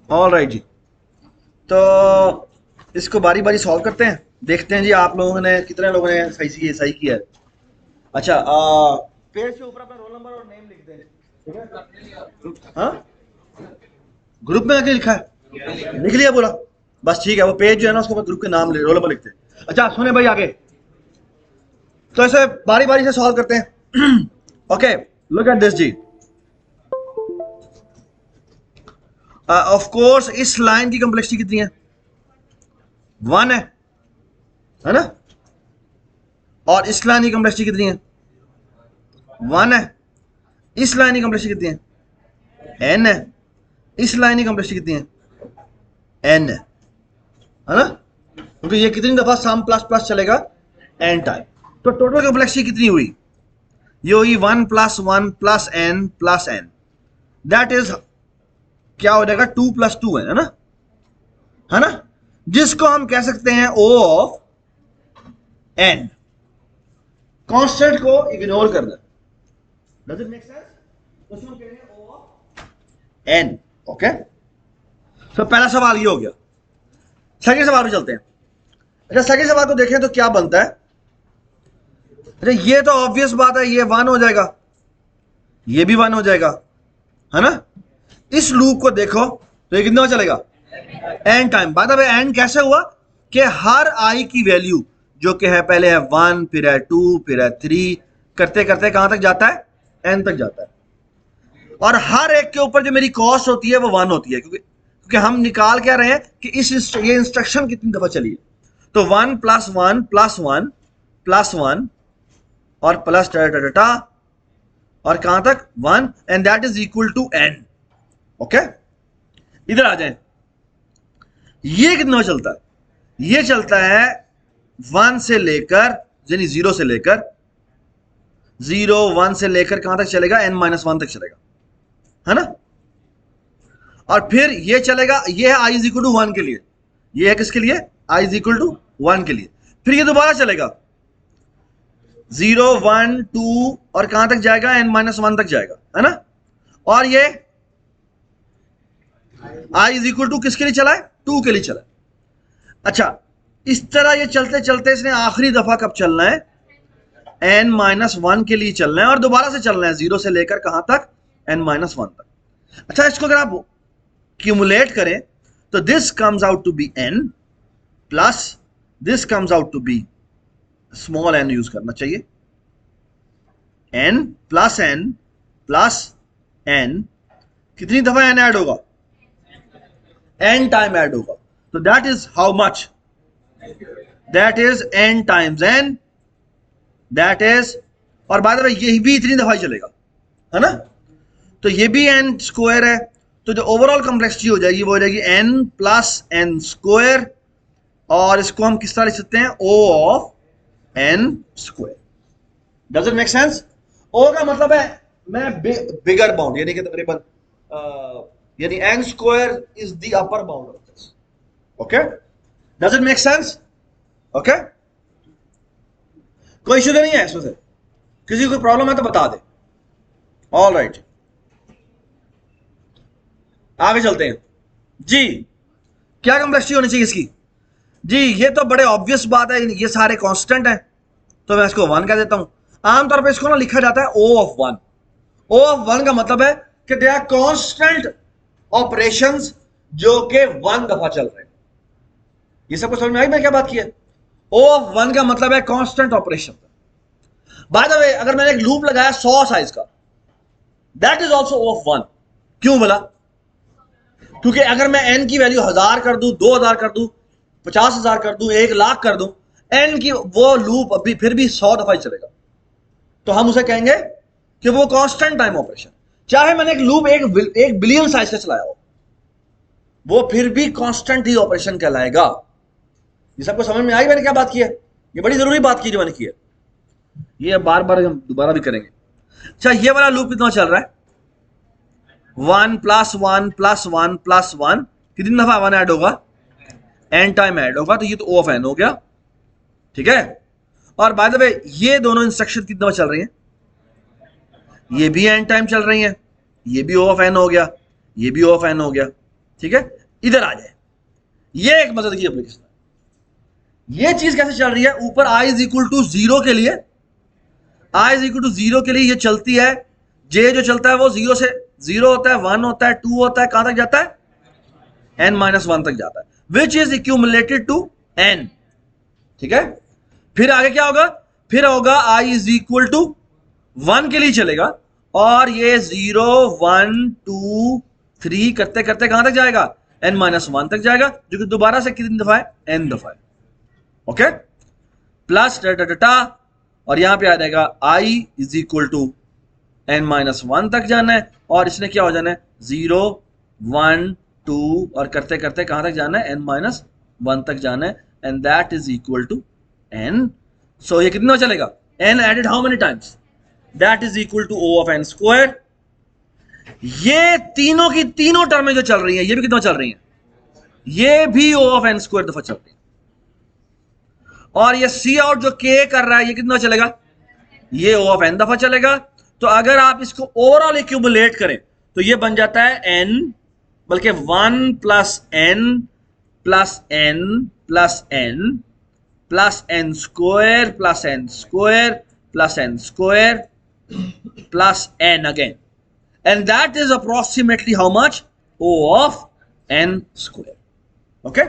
All right जी। तो इसको बारी बारी सॉल्व करते हैं, देखते हैं जी आप लोगों ने कितने लोगों ने सही किया है। अच्छा, पेज के ऊपर अपना रोल नंबर और नेम लिख दें, ठीक है? हाँ, ग्रुप में आके लिखा है, लिख लिया बोला, बस ठीक है। वो पेज जो है ना उसके ऊपर ग्रुप के नाम रोल नंबर लिखते हैं। अच्छा सुने भाई आगे, तो ऐसे बारी बारी से सॉल्व करते हैं। Okay, look at this G. Of course इस लाइन की कॉम्प्लेक्सिटी कितनी है? 1 है ना? और इस लाइन की कॉम्प्लेक्सिटी कितनी है? 1 है। इस लाइन की कॉम्प्लेक्सिटी कितनी है? n है। इस लाइन की कॉम्प्लेक्सिटी कितनी है? n है ना? क्योंकि ये कितनी दफा सम प्लस प्लस चलेगा? n time. तो टोटल कॉम्प्लेक्सिटी कितनी हुई? ये हुई 1 + 1 + n + n, दैट इज क्या हो जाएगा? 2 + 2 है ना? है ना? जिसको हम कह सकते हैं O ऑफ n। कांस्टेंट को इग्नोर करना। Does it make sense? उसको हम कहेंगे O ऑफ n। ओके, तो पहला सवाल ये हो गया। सेकंड सवाल पे चलते हैं। अच्छा, सेकंड सवाल को देखें तो क्या बनता है? अच्छा, ये तो ऑब्वियस बात है, ये 1 हो जाएगा, ये भी 1 हो जाएगा, है ना? इस लूप को देखो तो ये कितना चलेगा? n time. Bye the way n कैसे हुआ कि हर i की वैल्यू जो कि है, पहले है 1, फिर है 2, फिर है 3, करते करते कहां तक जाता है? n तक जाता है। और हर एक के ऊपर जो मेरी कॉस्ट होती है वो 1 होती है, क्योंकि हम निकाल क्या रहे हैं कि ये इंस्ट्रक्शन कितनी दफा चली है। तो 1 + 1 + 1 + 1 और प्लस टाटा और कहां तक? 1, and that is equal to n। Okay, इधर आ जाए। ये कितना चलता है? ये चलता है 1 से लेकर, यानी 0 से लेकर, 0 1 से लेकर कहां तक चलेगा? n-1 तक चलेगा, है ना? और फिर ये चलेगा, ये है i इज इक्वल टू 1 के लिए, ये है किसके लिए? i इज इक्वल टू 1 के लिए। फिर ये दोबारा चलेगा 0 1 2 और कहां तक जाएगा? n-1 तक जाएगा, है ना? और ये i इज इक्वल टू किसके लिए चला है? 2 के लिए चला है। अच्छा, इस तरह ये चलते चलते इसने आखिरी दफा कब चलना है? n-1 के लिए चलना है, और दोबारा से चलना है 0 से लेकर कहां तक? n-1 तक। अच्छा, इसको अगर आप क्यूमुलेट करें तो this comes out to be n plus this comes out to be, small n use करना चाहिए, n प्लस n। कितनी दफा n ऐड होगा? n टाइम ऐड होगा। तो that is how much? That is n times n, that is, और by the way ये भी इतनी दफा ही चलेगा, है ना? तो ये भी n² है। तो जो ओवरऑल कॉम्प्लेक्सिटी हो जाएगी वो हो जाएगी n + n², और इसको हम किस तरह लिख सकते हैं? O of n²। Does it make sense? O का मतलब है मैं बिगर बाउंड, यानी कि तकरीबन यानी n² is the upper bound of this. Okay, does it make sense? Okay, कोई इशू तो नहीं है इसमें से? किसी को प्रॉब्लम है तो बता दे। ऑल राइट, आगे चलते हैं जी। क्या कॉम्प्लेक्सिटी होनी चाहिए इसकी? जी ये तो बड़े ऑब्वियस बात है, ये सारे कांस्टेंट हैं, तो मैं इसको 1 कह देता हूं। आमतौर पे इसको ना लिखा जाता है O ऑफ 1। O ऑफ 1 का मतलब है कि दे आर कांस्टेंट ऑपरेशंस जो कि 1 दफा चल रहे हैं। ये सबको समझ में आई मैंने क्या बात की है? O ऑफ 1 का मतलब है कांस्टेंट ऑपरेशन। बाय द वे अगर मैंने एक लूप लगाया 100 साइज का, that is also O of 1। क्यों बोला? क्योंकि अगर मैं n की वैल्यू 1000 कर दूं, 2000 कर दूं, 50,000 कर दूं, 1,00,000 कर दूं, n की वो लूप अभी फिर भी 100 दफा ही चलेगा। तो हम उसे कहेंगे कि वो कांस्टेंट टाइम ऑपरेशन। चाहे मैंने एक लूप 1 बिलियन साइज का चलाया हो, वो फिर भी कांस्टेंट ही ऑपरेशन कहलाएगा। ये सबको समझ में आई मैंने क्या बात की है? ये बड़ी जरूरी बात की जो मैंने की है, ये बार बार हम दोबारा भी करेंगे। अच्छा, ये वाला लूप कितना चल रहा है? 1 + 1 + 1 + 1, कितनी दफा 1 ऐड होगा? n टाइम ऐड होगा, तो ये तो O ऑफ n हो गया, ठीक है? और बाय द वे ये दोनों इंस्ट्रक्शन कितनी दफा चल रही हैं? ये भी n टाइम चल रही हैं, ये भी O ऑफ n हो गया, ये भी O ऑफ n हो गया, ठीक है, इधर आ जाए। ये एक मदद की एप्लीकेशन है। ये चीज कैसे चल रही है, ऊपर i इज इक्वल टू 0 के लिए, i इज इक्वल टू 0 के लिए ये चलती है। j जो चलता है वो 0 से 0 होता है, 1 होता है, 2 होता है, कहां तक जाता है, n-1 तक जाता है, विच इज इक्यूमुलेटेड टू n। ठीक है, फिर आगे क्या होगा, फिर होगा i इज इक्वल टू 1 के लिए चलेगा, और ये 0 1 2 3 करते करते कहां तक जाएगा, n-1 तक जाएगा, जो कि दोबारा से कितनी दफा है, n दफा है। ओके, प्लस डाटा, और यहां पे आ जाएगा i is equal to n-1 तक जाना है, और इसने क्या हो जाना है, 0 1 2 और करते करते कहां तक जाना है, n-1 तक जाना है, and that is equal to n। So ये कितना चलेगा, n added how many times, that is equal to O of n square. ये तीनों की तीनों टर्में जो चल रही हैं, ये भी कितना चल रही हैं, ये भी O ऑफ n स्क्वायर दफा चल रही है, और ये सी आउट जो k कर रहा है, ये कितना चलेगा, ये O ऑफ n दफा चलेगा। तो अगर आप इसको ओवरऑल एक्यूमुलेट करें तो ये बन जाता है n, बल्कि 1 plus n plus n plus n plus n square plus n square plus n square plus n again, and that is approximately how much, O of n square. Okay,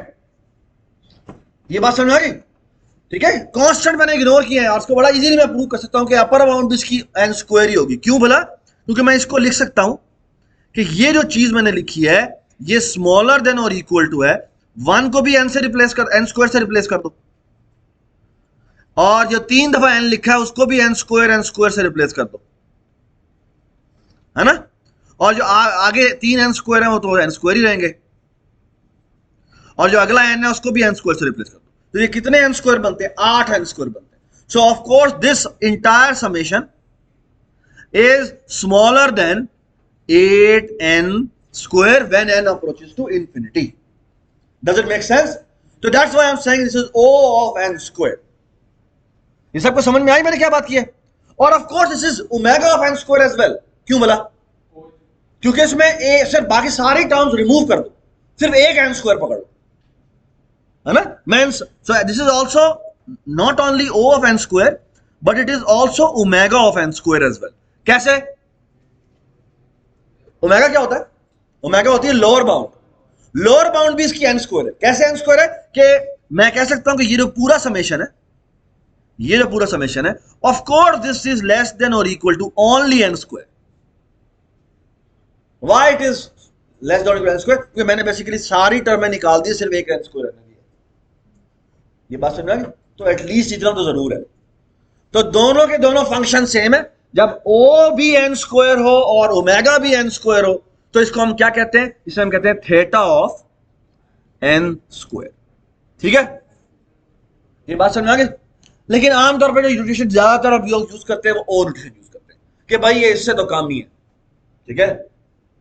ये बात समझ आ गई। ठीक है, कांस्टेंट मैंने ignore किया है, और इसको बड़ा इजीली मैं प्रूव कर सकता हूं कि अपर बाउंड इसकी n स्क्वायर ही होगी। क्यों बोला, क्योंकि मैं इसको लिख सकता हूं कि ये जो चीज मैंने लिखी है ये स्मॉलर देन और इक्वल टू है 1 को भी n से रिप्लेस कर, n स्क्वायर से रिप्लेस कर दो, और जो 3 दफा n लिखा है उसको भी n स्क्वायर से रिप्लेस कर दो, है ना, और जो आगे 3 n स्क्वायर है वो तो n स्क्वायर ही रहेंगे, और जो अगला n है उसको भी n स्क्वायर से रिप्लेस कर दो। तो ये कितने n स्क्वायर बनते हैं, 8 n स्क्वायर बनते हैं। सो of course this entire summation is smaller than 8n square when n approaches to infinity. Does it make sense? So that's why I'm saying this is O of n square. ये सबको समझ में आई मैंने क्या बात की है, और of course this is omega of n square as well. क्यों बोला, क्योंकि इसमें सिर्फ बाकी सारी टर्म्स रिमूव कर दो, सिर्फ एक n स्क्वायर पकड़ लो, है ना, means so this is also not only O of n square but it is also omega of n square as well. कैसे, ओमेगा क्या होता है, ओमेगा होती है लोअर बाउंड, लोअर बाउंड भी इसकी n स्क्वायर है। कैसे n स्क्वायर है, कि मैं कह सकता हूं कि ये जो पूरा समेशन है, ये जो पूरा समेशन है, of course this is less than और equal to only n square. Why it is less than n square, क्योंकि मैंने बेसिकली सारी टर्में निकाल दी, सिर्फ एक n स्क्वायर रहने दिया। ये बात समझ आ गई, तो एटलीस्ट इतना तो जरूर है। तो दोनों के दोनों फंक्शन सेम है, जब O भी n स्क्वायर हो और ओमेगा भी n स्क्वायर हो तो इसको हम क्या कहते हैं, इसे हम कहते हैं थीटा ऑफ n स्क्वायर। ठीक है, ये बात समझ आ गई। लेकिन आमतौर पर जो नोटेशन ज्यादातर अब लोग यूज करते हैं वो O नोटेशन यूज करते हैं कि भाई ये इससे तो कम ही है। ठीक है,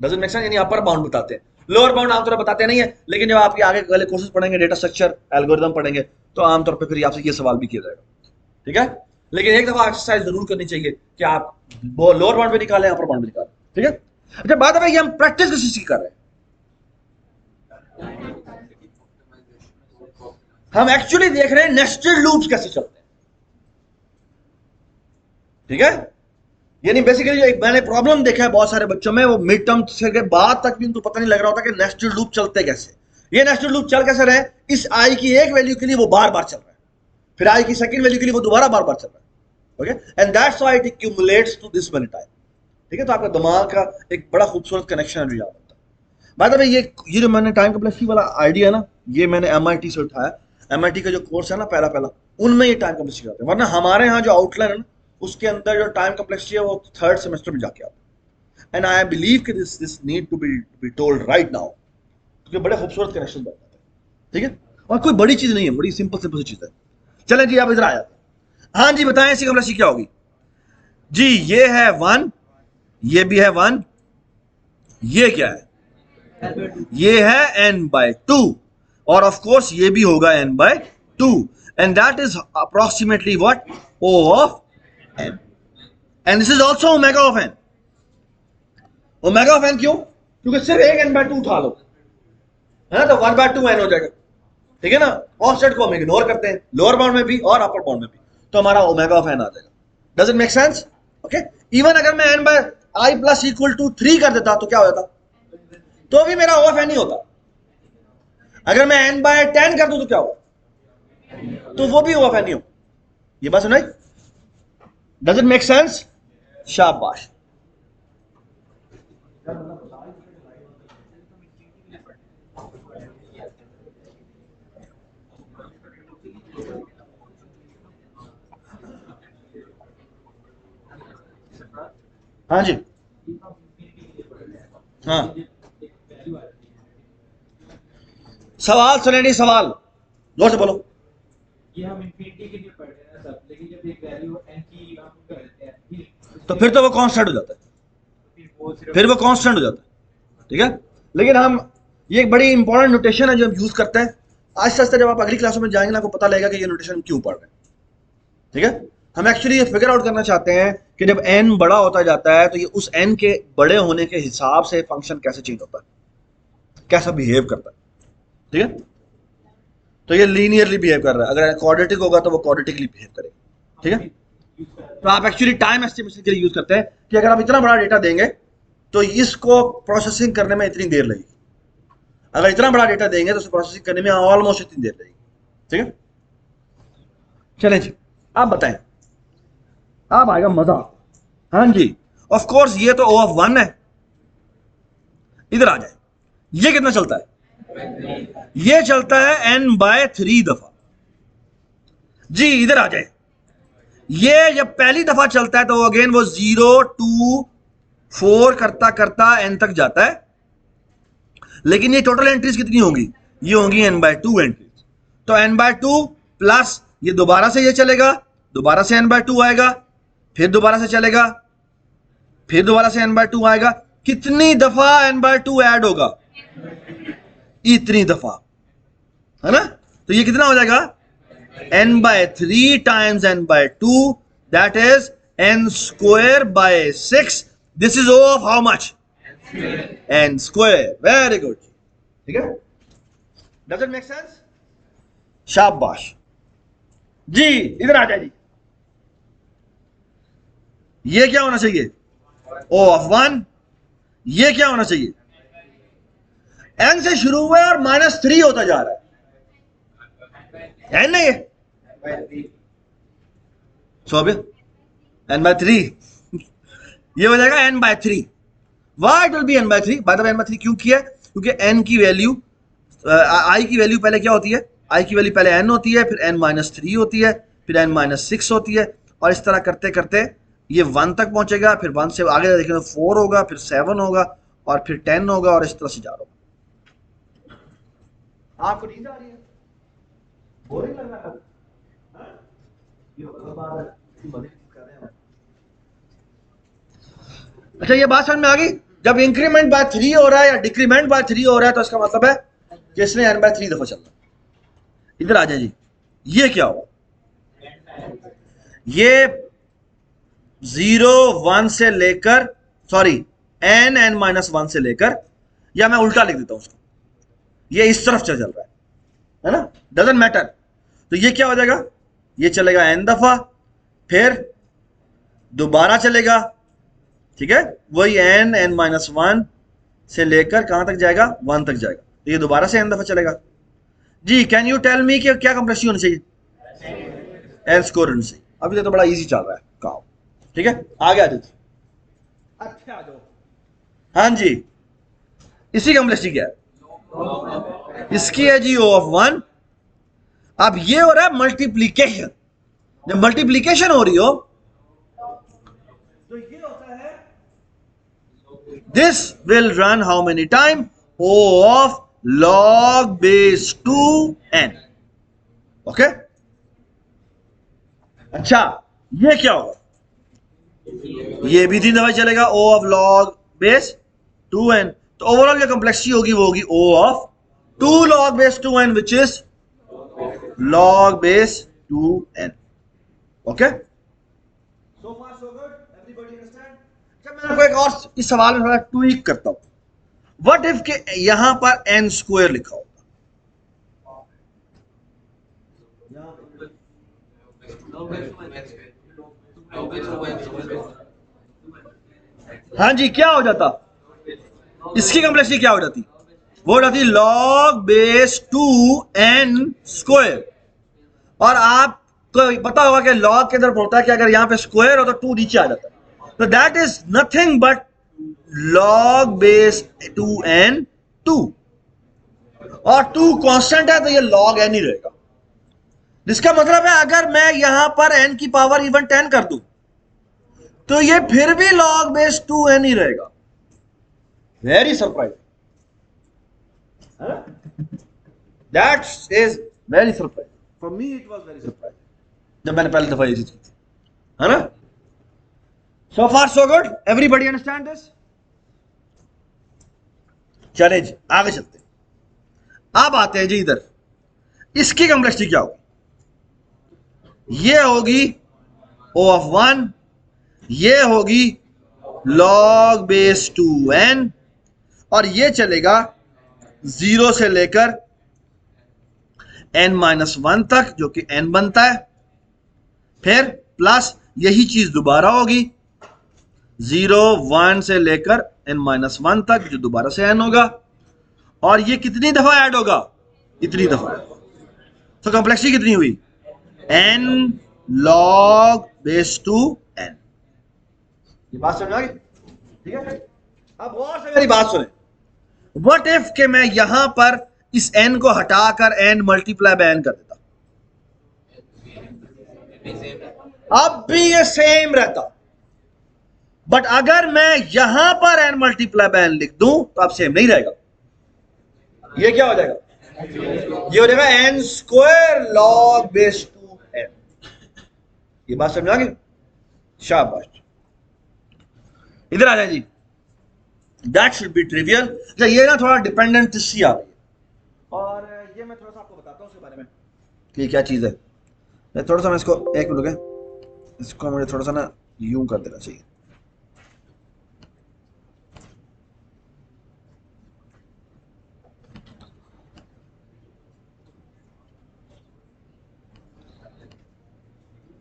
डजंट मेक सेंस, यानी अपर बाउंड बताते हैं, लोअर बाउंड आमतौर पर बताते नहीं है। लेकिन जब आपके आगे वाले कोर्सेज पढ़ेंगे, डेटा स्ट्रक्चर एल्गोरिथम पढ़ेंगे, तो आमतौर पर फिर आपसे ये सवाल भी किया जाएगा। ठीक है, लेकिन एक दफा एक्सरसाइज जरूर करनी चाहिए कि आप लोअर बाउंड भी निकालें, अपर बाउंड भी निकालें। ठीक है, अच्छा बात है भाई, हम प्रैक्टिस किसी कर रहे हैं, हम एक्चुअली देख रहे हैं नेस्टेड लूप्स कैसे चलते हैं। ठीक है, यानी बेसिकली एक मैंने प्रॉब्लम देखा है बहुत सारे बच्चों में, वो मिड टर्म के बाद तक भी उनको पता नहीं लग रहा होता कि नेस्टेड लूप चलते कैसे। ये नेस्टेड लूप चल कैसे रहे, इस आई की एक वैल्यू के लिए वो बार बार चल रहा है, फिर आई की सेकंड वैल्यू के लिए वो दोबारा बार बार चल रहा है। Okay, and that's why it accumulates to this many time. ठीक है, तो आपका दिमाग का एक बड़ा खूबसूरत कनेक्शन है याद होता है। बात है भाई, ये जो मैंने टाइम कॉम्प्लेक्सिटी वाला आइडिया ना, ये मैंने MIT से उठाया। MIT का जो कोर्स है ना पहला उनमें ये टाइम कॉम्प्लेक्सिटी आता है, वरना हमारे यहाँ जो आउटलाइन है ना उसके अंदर जो टाइम कॉम्प्लेक्सिटी है वो 3rd सेमेस्टर में जाके आता है। एंड आई बिलीव कि this need to be told right now, क्योंकि बड़े खूबसूरत कनेक्शन बन जाते हैं। ठीक है, और कोई बड़ी चीज नहीं है, बड़ी सिंपल सी चीज है। चलें जी, आप इधर आ जाते हैं। हाँ जी, बताएं इसकी कॉम्प्लेक्सिटी क्या होगी जी। ये है 1, ये भी है 1, ये क्या है, ये है n/2, और ऑफ कोर्स ये भी होगा n/2, and that is approximately what, O of n, and this is also omega of n। Omega of n क्यों, क्योंकि सिर्फ एक n/2 उठा लो, है ना, तो 1/2n हो जाएगा, ठीक है ना। कांस्टेंट को हम इग्नोर करते हैं लोअर बाउंड में भी और अपर बाउंड में भी, तो हमारा ओमेगा ऑफ n आ जाएगा। Does it make sense? Okay. Even अगर मैं n by i plus equal to 3 कर देता तो क्या होता, तो भी मेरा ओ ऑफ n ही होता। अगर मैं n बाय 10 कर दूं तो क्या होगा, तो वो भी ओ ऑफ n ही हो। ये बात सुनाई? Does it make sense? शाबाश। हाँ जी, हाँ सवाल सुने नहीं, सवाल जोर से बोलो। ये हम इंफिनिटी के लिए पढ़ रहे हैं सब, लेकिन जब एक वैल्यू n की हम कर देते हैं तो फिर तो वो कांस्टेंट हो जाता है, फिर वो कांस्टेंट हो जाता है, ठीक है। लेकिन हम, ये एक बड़ी इंपॉर्टेंट नोटेशन है जो हम यूज करते हैं। आस्ते आस्ते जब आप अगली क्लासों में जाएंगे ना, आपको पता लगेगा कि ये नोटेशन क्यों पढ़ रहे हैं, ठीक है। हम एक्चुअली ये फिगर आउट करना चाहते हैं कि जब n बड़ा होता जाता है तो ये उस n के बड़े होने के हिसाब से फंक्शन कैसे चेंज होता है, कैसा बिहेव करता है, ठीक है। तो ये लीनियरली बिहेव कर रहा है, अगर क्वाड्रेटिक होगा तो वो क्वाड्रेटिकली बिहेव करेगा, ठीक है। तो आप एक्चुअली टाइम एस्टिमेशन के लिए यूज करते हैं कि अगर आप इतना बड़ा डेटा देंगे तो इसको प्रोसेसिंग करने में इतनी देर लगेगी, अगर इतना बड़ा डेटा देंगे तो उसे प्रोसेसिंग करने में ऑलमोस्ट इतनी देर लगेगी, ठीक है। चलें जी, आप बताएं, अब आएगा मजा। हाँ जी, ऑफ कोर्स ये तो ओ ऑफ 1 है, इधर आ जाए। ये कितना चलता है, ये चलता है n बाय 3 दफा। जी इधर आ जाए, ये जब पहली दफा चलता है तो अगेन वो 0 2 4 करता करता n तक जाता है, लेकिन ये टोटल एंट्रीज कितनी होंगी, ये होंगी n/2 एंट्रीज। तो n/2 प्लस ये दोबारा से ये चलेगा, दोबारा से n/2 आएगा, फिर दोबारा से चलेगा, फिर दोबारा से n/2 आएगा। कितनी दफा n/2 ऐड होगा, इतनी दफा, है ना। तो ये कितना हो जाएगा, n/3 times n/2, that is n square by 6। This is O of how much, n square. Very good, ठीक है। Does it make sense? शाबाश जी, इधर आ जाए जी। ये क्या होना चाहिए, ओ ऑफ 1। ये क्या होना चाहिए, n से शुरू हुआ है और -3 होता जा रहा है, n नहीं है, सो n/3 ये हो जाएगा n/3। Why it will be n/3? Bye the way n/3 क्यों किया, क्योंकि n की वैल्यू, i की वैल्यू पहले क्या होती है, i की वैल्यू पहले n होती है, फिर n-3 होती है, फिर n-6 होती है, और इस तरह करते करते ये 1 तक पहुंचेगा, फिर 1 से आगे देखेंगे 4 होगा, फिर 7 होगा, और फिर 10 होगा, और इस तरह से जा रहा होगा। आपको नींद आ रही है, बोरिंग लग रहा है? अच्छा ये बात समझ में आ गई, जब इंक्रीमेंट बाय 3 हो रहा है या डिक्रीमेंट बाय 3 हो रहा है तो इसका मतलब है कि इसने n/3 दफा चलना। इधर आ जाए जी, ये क्या हुआ, ये 0 1 से लेकर, सॉरी n(n-1) से लेकर, या मैं उल्टा लिख देता हूं उसको, ये इस तरफ चल रहा है ना, डजंट मैटर। तो ये क्या हो जाएगा, ये चलेगा n दफा, फिर दोबारा चलेगा, ठीक है, वही n(n-1) से लेकर कहां तक जाएगा, 1 तक जाएगा, तो ये दोबारा से n दफा चलेगा। जी कैन यू टेल मी कि क्या कंप्लेक्सिटी होनी चाहिए, n स्क्वायर होनी चाहिए। अभी तो बड़ा इजी चल रहा है काम, ठीक है, आगे आ जाइए। अच्छा आ जाओ, हाँ जी, इसी कंप्लेक्सिटी क्या है, इसकी है जी O ऑफ 1। अब ये हो रहा है मल्टीप्लीकेशन, जब मल्टीप्लीकेशन हो रही हो तो ये होता है, this will run how many time, O of log base 2n। Okay, अच्छा ये क्या होगा, ये भी 3 दफा चलेगा, O of log base 2n। तो ओवरऑल जो कम्प्लेक्सिटी होगी वो होगी O of 2 log base 2n which is log base 2n। Okay, so far so good, everybody understand. अच्छा मैं आपको एक और इस सवाल में थोड़ा ट्वीक करता हूं, व्हाट इफ के यहां पर n स्क्वायर लिखा होगा, हाँ जी, क्या हो जाता? इसकी कॉम्प्लेक्सिटी क्या हो जाती? वो हो जाती log बेस 2n स्क्वायर। और आपको पता होगा कि log के अंदर होता है कि अगर यहां पे स्क्वायर हो तो 2 नीचे आ जाता है, तो that is nothing but log base 2n 2, और 2 कांस्टेंट है तो ये log n ही रहेगा। जिसका मतलब है अगर मैं यहां पर n की पावर इवन 10 कर दूं तो ये फिर भी log बेस 2n ही रहेगा। Very surprising, that is very surprising for me, it was very surprising जब मैंने पहली दफा ये चीज की थी, है ना। So far so good, everybody understand this. चले जी आगे चलते हैं। अब आते हैं जी इधर, इसकी कॉम्प्लेक्सिटी क्या होगी? ये होगी O ऑफ 1, ये होगी log बेस 2n, और ये चलेगा 0 से लेकर n-1 तक जो कि n बनता है, फिर प्लस यही चीज दोबारा होगी 0 1 से लेकर n-1 तक जो दोबारा से n होगा, और ये कितनी दफा ऐड होगा? इतनी दफा। तो कॉम्प्लेक्सिटी कितनी हुई? n log base 2n। ये बात समझ आ गई? ठीक है, अब गौर से मेरी बात सुने। व्हाट इफ के मैं यहां पर इस n को हटाकर n मल्टीप्लाई बाय n कर देता, अब भी ये सेम रहता, बट अगर मैं यहां पर n मल्टीप्लाई बाय n लिख दूं तो अब सेम नहीं रहेगा। ये क्या हो जाएगा? ये हो जाएगा n square log base 2n। ये बात समझ आ गई? शाबाश, इधर आ जाए जी। That should be trivial. अच्छा, ये ना थोड़ा डिपेंडेंट सी आ रही है, और ये मैं थोड़ा सा आपको बताता हूँ उसके बारे में कि क्या चीज़ है। मैं थोड़ा सा, मैं इसको एक मिनट रुके, इसको मुझे थोड़ा सा ना यूं कर देना चाहिए।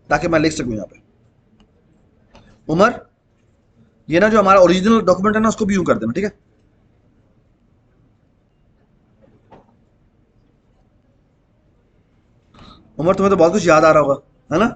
ताकि मैं लिख सकूं यहाँ पे। उमर, ये ना जो हमारा ओरिजिनल डॉक्यूमेंट है ना उसको भी यूं कर देना, ठीक है? उमर, तुम्हें तो बहुत कुछ याद आ रहा होगा, है ना?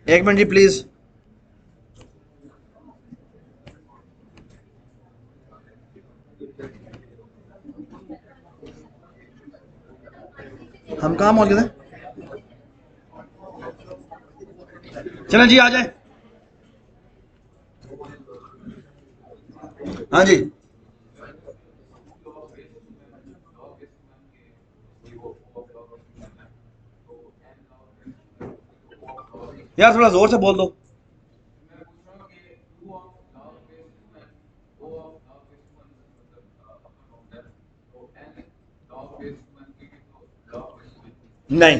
एक मिनट जी प्लीज। हम कहाँ मौजूद हैं? चलें जी, आ जाए। हाँ जी, यार थोड़ा जोर से बोल दो। नहीं,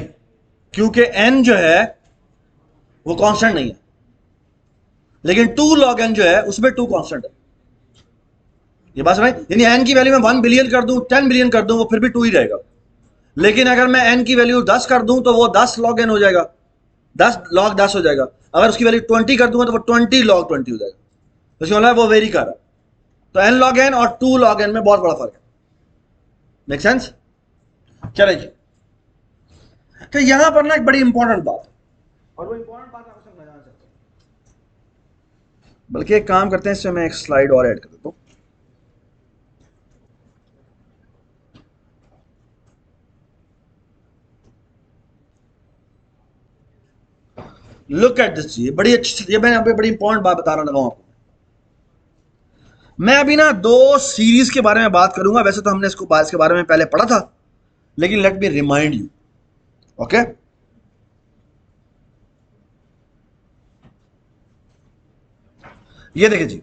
क्योंकि n जो है वो कांस्टेंट नहीं है, लेकिन 2 log n जो है उसमें 2 कांस्टेंट है। ये बात समझ? यानी n की वैल्यू मैं 1 बिलियन कर दूं, 10 बिलियन कर दूं, वो फिर भी 2 ही रहेगा। लेकिन अगर मैं n की वैल्यू 10 कर दूं तो वो 10 log n हो जाएगा, 10 log 10 हो जाएगा। अगर उसकी वैल्यू 20 कर दूंगा तो वो 20 log 20 हो जाएगा। तो इसका मतलब वो वेरी कर रहा है। तो n log n और 2 log n में बहुत बड़ा फर्क है। Make sense? चले जी। तो यहां पर ना एक बड़ी इंपॉर्टेंट बात है, और वो इंपॉर्टेंट बात आपको समझाना चाहता हूं। बल्कि एक काम करते हैं, इससे मैं एक स्लाइड और ऐड कर देता हूं। लुक एट दिस, ये बड़ी अच्छी, ये मैं बड़ी इंपॉर्टेंट बात बता रहा लगा आपको। मैं अभी ना 2 सीरीज के बारे में बात करूंगा। वैसे तो हमने इसके बारे में पहले पढ़ा था, लेकिन let me remind you, okay? ये देखिए जी,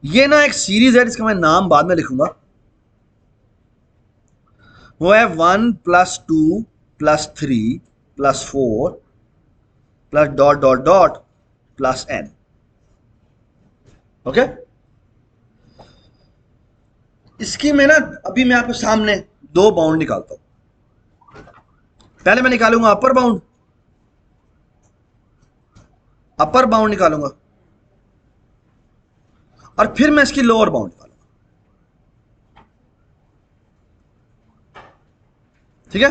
ये ना एक सीरीज है जिसका मैं नाम बाद में लिखूंगा। वो है 1 + 2 + 3 + 4 plus dot dot dot plus n। Okay, इसकी मैं ना अभी मैं आपके सामने दो बाउंड निकालता हूं। पहले मैं निकालूंगा अपर बाउंड निकालूंगा, और फिर मैं इसकी लोअर बाउंड निकालूंगा। ठीक है,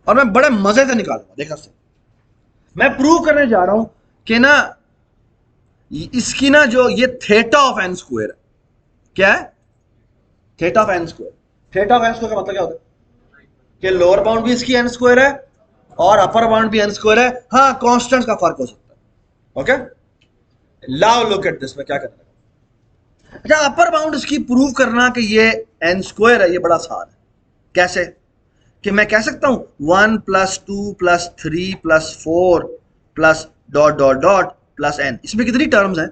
और मैं बड़े मजे से निकालूंगा। देखा से मैं प्रूव करने जा रहा हूं कि ना इसकी ना जो ये थीटा ऑफ n स्क्वायर है, क्या है theta of n square. Theta of n square का मतलब क्या होता है कि लोअर बाउंड भी इसकी n स्क्वायर है और अपर बाउंड भी n स्क्वायर है। हाँ, कांस्टेंट्स का फर्क हो सकता है। Okay, now look at this. मैं क्या करना है, अच्छा अपर बाउंड इसकी प्रूव करना कि ये n स्क्वायर है, ये बड़ा आसान है। कैसे कि मैं कह सकता हूं 1 + 2 + 3 + 4 plus dot dot dot plus n। इसमें कितनी टर्म्स हैं,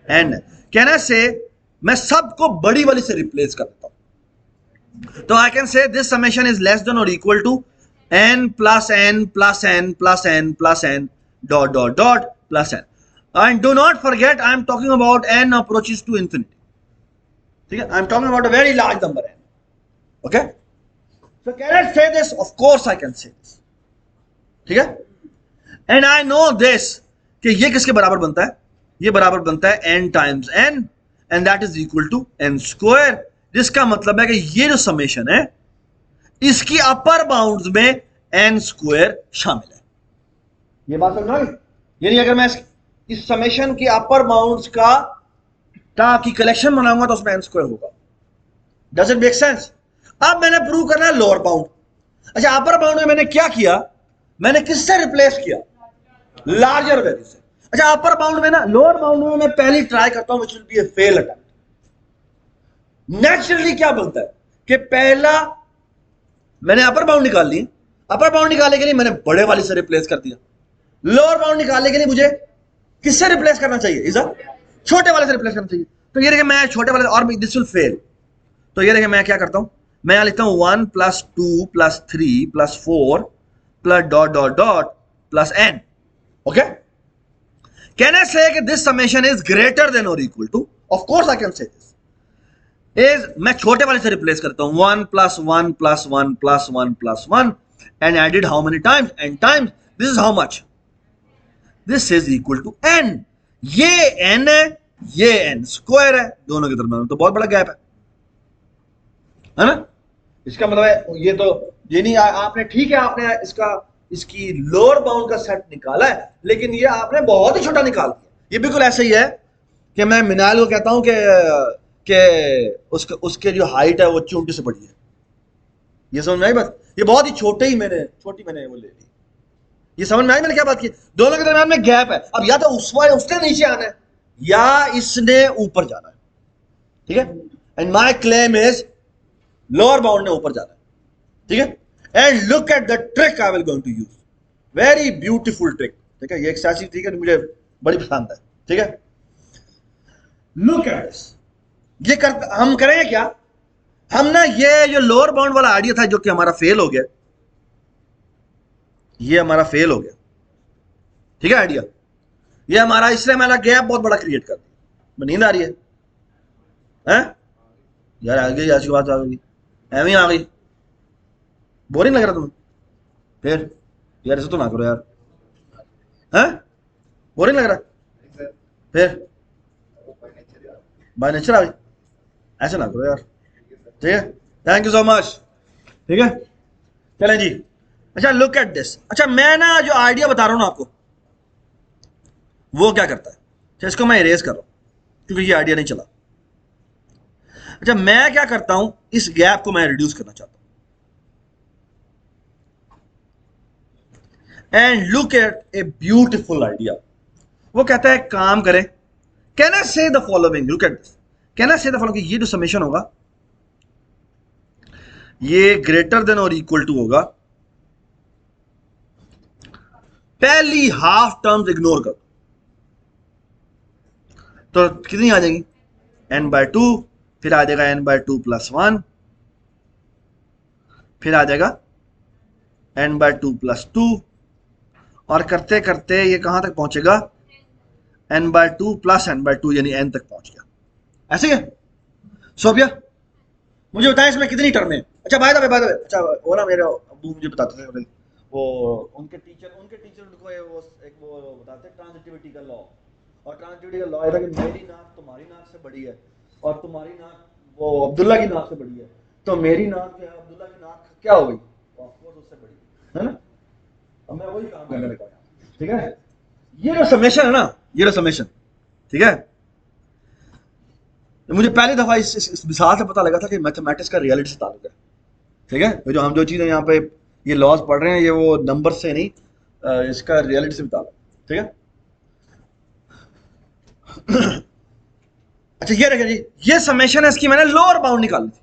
n। कहने से मैं सबको बड़ी वाली से रिप्लेस कर देता हूं, तो I can say this summation is less than और equal to n + n + n + n + n dot dot dot plus n। And do not forget I am talking about n approaches to infinity. ठीक है, I am talking about a very large number n। Okay, so can I say this? Of course I can say this। ठीक है, and I know this कि ये किसके बराबर बनता है, ये बराबर बनता है n times n and that is equal to n square. जिसका मतलब है कि ये जो समेशन है इसकी अपर बाउंड्स में n स्क्वायर शामिल है। ये बात समझ आई? यानी अगर मैं इस समेशन की अपर बाउंड्स का की कलेक्शन बनाऊंगा तो उसमें n स्क्वायर होगा। Does it make sense? अब मैंने प्रूव करना है लोअर बाउंड। अच्छा, अपर बाउंड में मैंने क्या किया, मैंने किससे रिप्लेस किया, लार्जर वैल्यू से। अच्छा, अपर बाउंड में ना, लोअर बाउंड में मैं पहली ट्राई करता हूं which will be a fail attempt. Naturally क्या बनता है कि पहला मैंने अपर बाउंड निकाल ली, अपर बाउंड निकालने के लिए मैंने बड़े वाली से रिप्लेस कर दिया। लोअर बाउंड निकालने के लिए मुझे किससे रिप्लेस करना चाहिए, इधर छोटे वाले से रिप्लेस करना चाहिए। तो ये देखिए मैं छोटे वाले, और दिस विल फेल। तो ये देखिए मैं क्या करता हूं, मैं यहां लिखता हूं 1 + 2 + 3 + 4 plus dot dot dot plus n। Okay, can I say कि this summation is greater than और equal to, of course I can say this is, मैं छोटे वाले से रिप्लेस करता हूं 1 + 1 + 1 + 1 + 1 and added how many times, n times. This is how much, this is equal to n। ये n है, ये n स्क्वायर है, दोनों के दरमियान तो बहुत बड़ा गैप है ना। इसका मतलब है ये तो ये नहीं आपने, ठीक है आपने इसकी लोअर बाउंड का सेट निकाला है, लेकिन ये आपने बहुत ही छोटा निकाल दिया। ये बिल्कुल ऐसे ही है कि मैं मिनाल को कहता हूं कि उसके जो हाइट है वो चूंटी से बड़ी है। ये समझ में आई बात? ये बहुत ही छोटी मैंने वो ले ली। ये समझ में आई मैंने क्या बात की? दोनों के दरमियान में गैप है। अब या तो उसने नीचे आना है या इसने ऊपर जाना है। ठीक है, and my claim is lower bound ने ऊपर जाना है। ठीक है, and look at the trick I will going to use, very beautiful trick. ठीक है, ये एक ऐसी ट्रिक है मुझे बड़ी पसंद है। ठीक है, लुक एट दिस। ये हम करेंगे क्या, हम ना ये जो लोअर बाउंड वाला आइडिया था जो कि हमारा फेल हो गया, ये हमारा फेल हो गया। ठीक है, आइडिया ये हमारा, इसलिए हमारा गैप बहुत बड़ा क्रिएट कर दिया। नींद आ रही है यार? आ गई, आज की बात आ गई, एवं आ गई, बोरिंग लग रहा तुम्हें? फिर यार ऐसे तो ना करो यार, हैं? बोरिंग लग रहा? फिर बाय नेचर आ गई, ऐसे ना करो यार। ठीक है, थैंक यू सो मच। ठीक है, चलें जी। अच्छा, लुक एट दिस। अच्छा, मैं ना जो आइडिया बता रहा हूं ना आपको, वो क्या करता है। अच्छा, इसको मैं इरेज कर रहा हूं क्योंकि ये आइडिया नहीं चला। अच्छा, मैं क्या करता हूं, इस गैप को मैं रिड्यूस करना चाहता हूं। And look eight a beautiful idea. वो कहता है काम करें, कैन आई से the following, look at this, can I से द फॉलोइंग, ये जो समेशन होगा ये ग्रेटर देन और इक्वल टू होगा पहली हाफ टर्म्स इग्नोर कर दो, तो कितनी आ जाएगी, n/2, फिर आ जाएगा n/2 + 1, फिर आ जाएगा n/2 + 2, और करते करते ये कहां तक पहुंचेगा, n/2 + n/2 यानी n तक पहुंच गया। ऐसे ही है सोफिया, मुझे बताएं इसमें कितनी टर्म है। अच्छा बाय द वे अच्छा वो ना मेरे अब्बू मुझे बताते थे, वो उनके टीचर उनको वो बताते हैं ट्रांजिटिविटी का लॉ, और ट्रांजिटिविटी का लॉ है कि मेरी नाक तुम्हारी नाक से बड़ी है और तुम्हारी नाक वो अब्दुल्ला की नाक से बड़ी है, तो मेरी नाक जो है अब्दुल्ला की नाक क्या हो गई, ऑफकोर्स उससे बड़ी है ना। अब मैं वही काम करने लगा, ठीक है। ये जो समेशन है ना, ये जो समेशन, ठीक है, मुझे पहली दफा इस मिसाल से पता लगा था कि मैथमेटिक्स का रियलिटी से ताल्लुक है, ठीक है। जो हम जो चीजें यहाँ पे ये लॉज पढ़ रहे हैं ये वो नंबर से नहीं, इसका रियलिटी से भी ताल्लुक, ठीक है। अच्छा ये देखिए जी, ये समेशन है, इसकी मैंने लोअर बाउंड निकाली थी,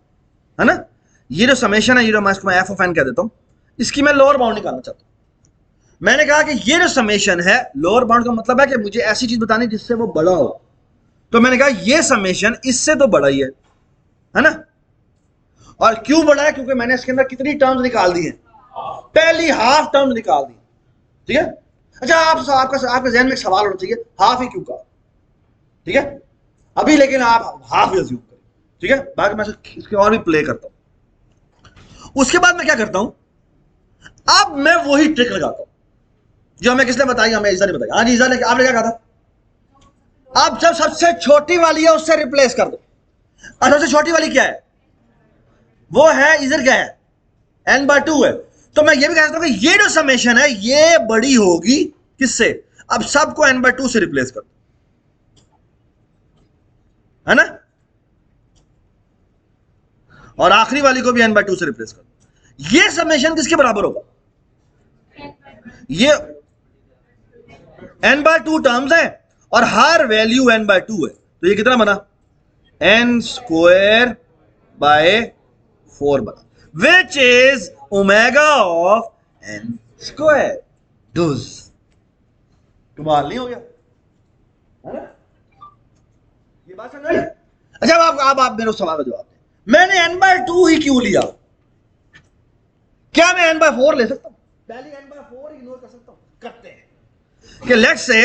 है ना। ये जो समेशन है, ये जो मैं इसको एफ ऑफ एन कह देता हूं, इसकी मैं लोअर बाउंड निकालना चाहता हूं। मैंने कहा कि ये जो समेशन है, लोअर बाउंड का मतलब है कि मुझे ऐसी चीज बतानी जिससे वो बड़ा हो, तो मैंने कहा ये समेशन इससे तो बड़ा ही है ना। और क्यों बड़ा है, क्योंकि मैंने इसके अंदर कितनी टर्म्स निकाल दी है, पहली हाफ टर्म्स निकाल दी, ठीक है। अच्छा आपके जहन में एक सवाल होना चाहिए, हाफ ही क्यों कहा, ठीक है अभी, लेकिन आप हाफ अज्यूम करें, ठीक है। बाकी मैं इसके और भी प्ले करता हूं। उसके बाद मैं क्या करता हूं, अब मैं वही ट्रिक लगाता हूं जो हमें किसने बताई, हमें ईजा ने बताई। हाँ जी ईजा ने, आपने क्या कहा था, अब जब सबसे छोटी वाली है उससे रिप्लेस कर दो। और सबसे छोटी वाली क्या है, वो है इधर क्या है, n/2 है। तो मैं ये भी कह सकता हूं कि ये जो समेशन है ये बड़ी होगी किससे, अब सबको n/2 से रिप्लेस कर दो, है ना, और आखिरी वाली को भी n/2 से रिप्लेस कर दो। ये समेशन किसके बराबर होगा, ये n/2 टर्म्स है और हर वैल्यू n/2 है, तो ये कितना बना, n² / 4 बना, which is omega of n²। Does कमाल नहीं हो गया, है ना, ये बात समझ। अच्छा अब आप मेरे सवाल का जवाब दें, मैंने n/2 ही क्यों लिया, क्या मैं n/4 ले सकता हूं, पहली n/4 इग्नोर कर सकता हूं, करते हैं कि लेट्स से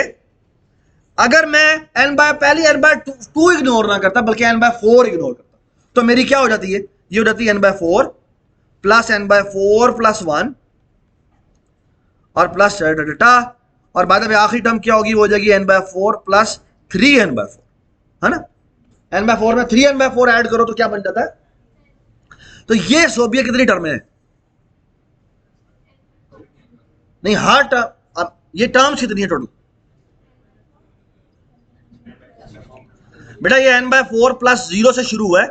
अगर मैं पहली n/2 इग्नोर ना करता बल्कि n/4 इग्नोर करता, तो मेरी क्या हो जाती है, ये हो जाती है n/4 + n/4 + 1 और प्लस डाटा, और बाद में आखिरी टर्म क्या होगी, वो हो जाएगी n/4 + 3n/4, है ना। n/4 में 3n/4 ऐड करो तो क्या बन जाता है, तो ये सोबिया कितनी टर्म है, नहीं हर टर्म, अब ये टर्म्स कितनी है टोटल, बेटा ये n/4 + 0 से शुरू हुआ है,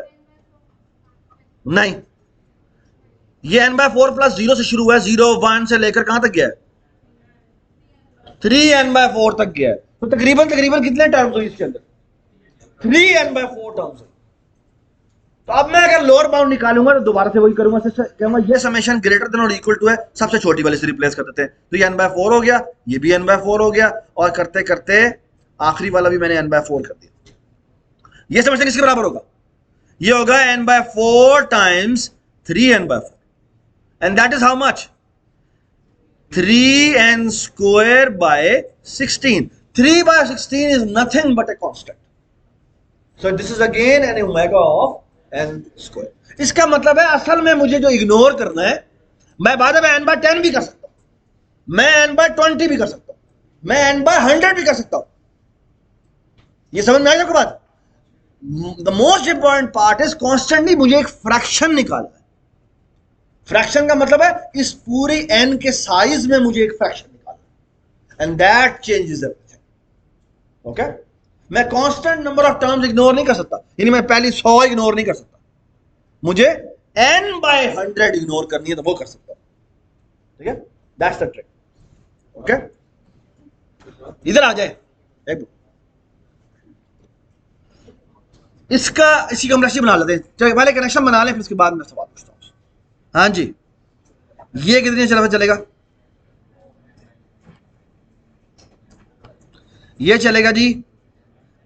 नहीं ये n/4 + 0 से शुरू हुआ है, 0 1 से लेकर कहां तक गया है, 3n/4 तक गया है, तो तकरीबन कितने टर्म्स हुई इसके अंदर, 3n/4 टर्म्स। तो अब मैं अगर लोअर बाउंड निकालूंगा तो दोबारा से वही करूंगा, कहूंगा ये समेशन ग्रेटर देन और इक्वल टू है, सबसे छोटी वाली से रिप्लेस कर देते हैं, तो ये n/4 हो गया, ये भी n/4 हो गया, और करते करते आखिरी वाला भी मैंने n/4 कर दिया। ये समेशन किसके बराबर होगा, ये होगा n/4 × 3n/4, and that is how much, 3n² / 16। 3/16 is nothing but a constant. So this is again an omega of n²। इसका मतलब है असल में मुझे जो इग्नोर करना है, मैं बाद में n/10 भी कर सकता हूं, मैं n/20 भी कर सकता हूं, मैं n/100 भी कर सकता हूं। ये समझ में आई आपको बात। The most important part is constantly मुझे एक फ्रैक्शन निकालना है। फ्रैक्शन का मतलब है इस पूरी n के साइज में मुझे एक फ्रैक्शन निकालना है, and that changes everything. Okay, मैं constant number of terms ignore नहीं कर सकता, यानी मैं पहली 100 इग्नोर नहीं कर सकता, मुझे n/100 इग्नोर करनी है तो वो कर सकता हूं, ठीक है, दैट्स द ट्रिक। ओके, इधर आ जाए, एक इसका इसी कम्प्लेक्सिटी बना लेते हैं, चलिए पहले कनेक्शन बना लें फिर उसके बाद मैं सवाल पूछता हूं। हाँ जी, ये कितनी चला चलेगा, ये चलेगा जी,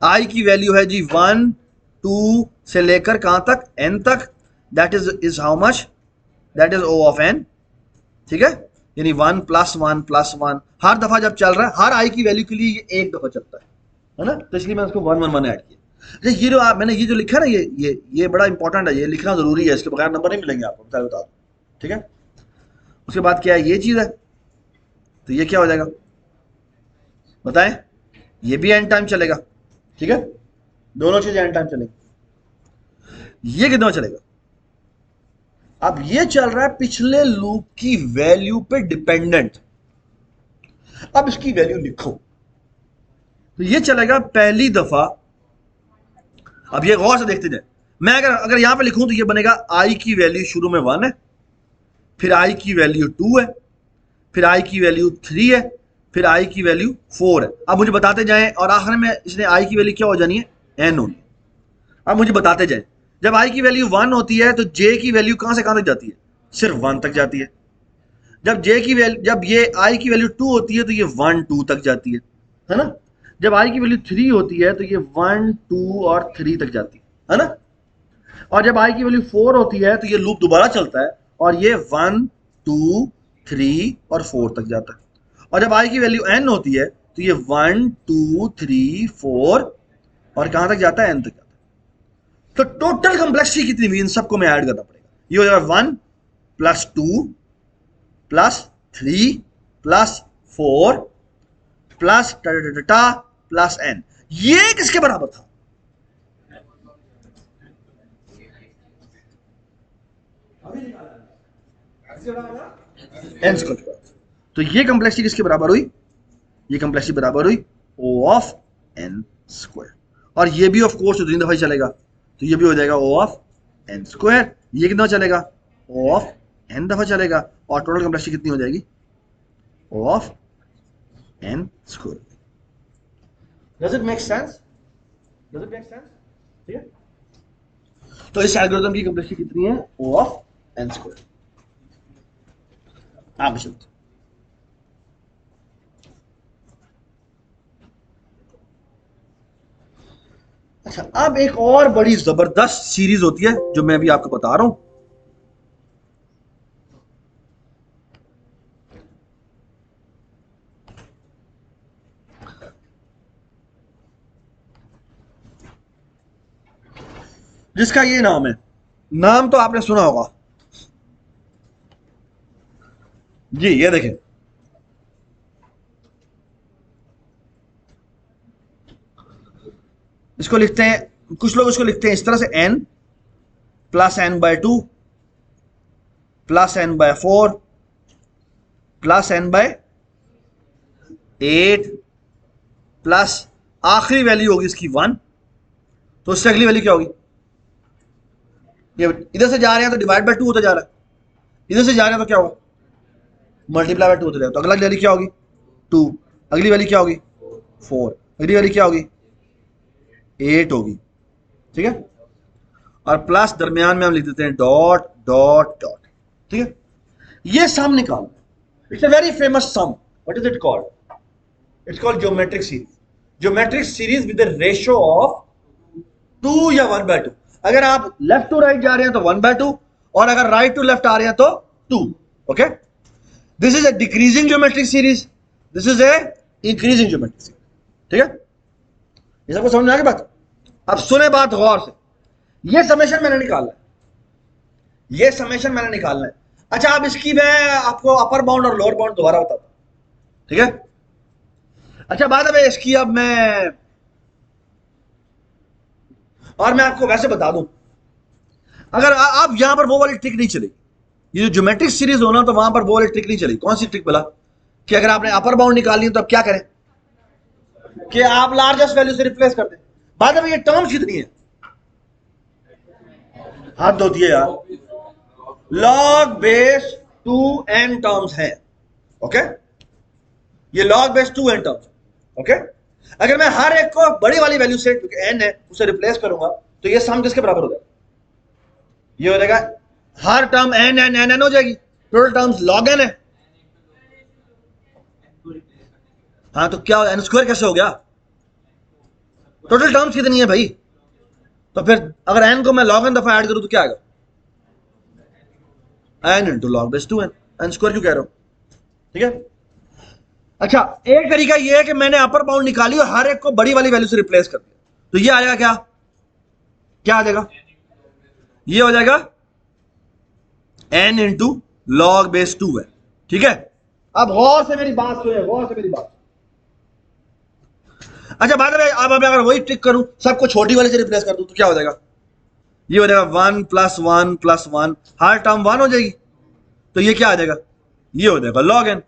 आई की वैल्यू है जी 1 2 से लेकर कहां तक, n तक, that is how much, that is O of n, ठीक है। यानी 1 + 1 हर दफा जब चल रहा है, हर आई की वैल्यू के लिए ये एक दफा चलता है ना, तो इसलिए मैंने उसको 1 1 1 ऐड किया। अच्छा, ये जो मैंने ये जो लिखा ना, ये बड़ा इंपॉर्टेंट है, ये लिखना जरूरी है, इसके बगैर नंबर नहीं मिलेंगे आपको, बता दूं, ठीक है। उसके बाद क्या है, ये चीज है, तो ये क्या हो जाएगा बताएं, ये भी एंड टाइम चलेगा, ठीक है, दोनों चीजें एंड टाइम चलेंगी। ये कितना चलेगा, अब ये चल रहा है पिछले लूप की वैल्यू पे डिपेंडेंट। अब इसकी वैल्यू लिखो, तो ये चलेगा पहली दफा। अब ये गौर से देखते जाए, मैं अगर यहां पे लिखूं तो ये बनेगा आई की वैल्यू शुरू में 1 है, फिर आई की वैल्यू 2 है, फिर आई की वैल्यू 3 है, फिर आई की वैल्यू 4 है। अब मुझे बताते जाएं, और आखिर में इसने आई की वैल्यू क्या हो जानी है, n होनी। अब मुझे बताते जाएं, जब आई की वैल्यू 1 होती है तो j की वैल्यू कहां से कहां तक जाती है, सिर्फ 1 तक जाती है। जब ये आई की वैल्यू 2 होती है तो ये 1 2 तक जाती है ना। जब आई की वैल्यू 3 होती है तो ये 1 2 और 3 तक जाती है ना। और जब आई की वैल्यू 4 होती है तो ये लूप दोबारा चलता है और ये 1 2 3 और 4 तक जाता है। और जब आई की वैल्यू n होती है तो ये 1 2 3 4 और कहां तक जाता है, n तक जाता है। तो टोटल कंप्लेक्सिटी कितनी हुई, इन सबको मैं ऐड करना पड़ेगा। ये हो जाएगा 1 + 2 + 3 + 4 + n। ये किसके बराबर था, n स्क्वायर। तो ये कंप्लेक्सिटी किसके बराबर हुई, ये कंप्लेक्सिटी बराबर हुई O ऑफ n स्क्वायर। और ये भी ऑफ कोर्स 3 दफा ही चलेगा, तो ये भी हो जाएगा O ऑफ n स्क्वायर। ये कितना चलेगा, O ऑफ n दफा चलेगा, और टोटल कंप्लेक्सिटी कितनी हो जाएगी, O of n square. Does it make sense, does it make sense, ठीक है। तो इस एल्गोरिथम की कंप्लेक्सिटी कितनी है, O ऑफ n स्क्वायर। आप चलते, अच्छा अब एक और बड़ी जबरदस्त सीरीज होती है जो मैं अभी आपको बता रहा हूं। जिसका ये नाम है, नाम तो आपने सुना होगा जी, ये देखें, इसको लिखते हैं, कुछ लोग इसको लिखते हैं इस तरह से, n + n/2 + n/4 + n/8 plus आखिरी वैल्यू होगी इसकी 1। तो उससे अगली वैल्यू क्या होगी, ये इधर से जा रहे हैं तो डिवाइड बाय 2 होता जा रहा है, इधर से जा रहे हैं तो क्या होगा, मल्टीप्लाई बाय 2 होता जाएगा। तो अगला वैल्यू क्या होगी 2, अगली वैल्यू क्या होगी 4, अगली वैल्यू क्या होगी 8 होगी, ठीक है। और प्लस दरमियान में हम लिख देते हैं डॉट डॉट डॉट, ठीक है। ये सम निकाल, it's a very famous sum, what is it called, it's called geometric series. Geometric series with the ratio of 2 या 1/2। अगर आप लेफ्ट टू राइट जा रहे हैं तो 1/2, और अगर राइट टू लेफ्ट आ रहे हैं तो 2। Okay, this is a decreasing geometric series, this is a increasing geometric series, ठीक है। ये सबको समझ में आ गई बात। अब सुने बात गौर से, ये समेशन मैंने निकालना है, ये समेशन मैंने निकालना है। अच्छा, अब इसकी मैं आपको अपर बाउंड और लोअर बाउंड दोबारा बताता हूं, ठीक है। अच्छा बात है इसकी, अब मैं आपको वैसे बता दूं, अगर आप यहां पर वो वाली ट्रिक नहीं चलेगी, ये जो ज्योमेट्रिक सीरीज होना, तो वहां पर वो वाली ट्रिक नहीं चलेगी। कौन सी ट्रिक बोला, कि अगर आपने अपर बाउंड निकालनी है तो अब क्या करें, कि आप लार्जेस्ट वैल्यू से रिप्लेस कर दें। बात है ये टर्म्स कितनी है, हाथ धोती है यार, log बेस 2n टर्म्स है, ओके, ये log base 2n terms, okay. अगर मैं हर एक को बड़ी वाली वैल्यू से, क्योंकि n है, उसे रिप्लेस करूंगा, तो ये सम किसके बराबर हो जाएगा, ये हो जाएगा हर term n n n n हो जाएगी, टोटल टर्म्स log n है। हाँ तो क्या n स्क्वायर कैसे हो गया, टोटल टर्म्स कितनी है भाई? तो फिर अगर n को मैं log n दफा ऐड करूं तो क्या आएगा? n into log base 2n, n square क्यों कह रहा हूं? ठीक है। अच्छा, एक तरीका ये है कि मैंने अपर बाउंड निकाली और हर एक को बड़ी वाली वैल्यू से रिप्लेस कर दिया, तो ये आ जाएगा क्या? क्या आ जाएगा? ये हो जाएगा n इंटू लॉग बेस 2 है। ठीक है, अब गौर से मेरी बात सुने, गौर से मेरी बात। अच्छा बाद में अब अगर वही ट्रिक करूं, सबको छोटी वाले से रिप्लेस कर दूं तो क्या हो जाएगा? ये हो जाएगा 1 प्लस 1 प्लस 1, हर टर्म 1 हो जाएगी, तो ये क्या आ जाएगा? ये हो जाएगा log n,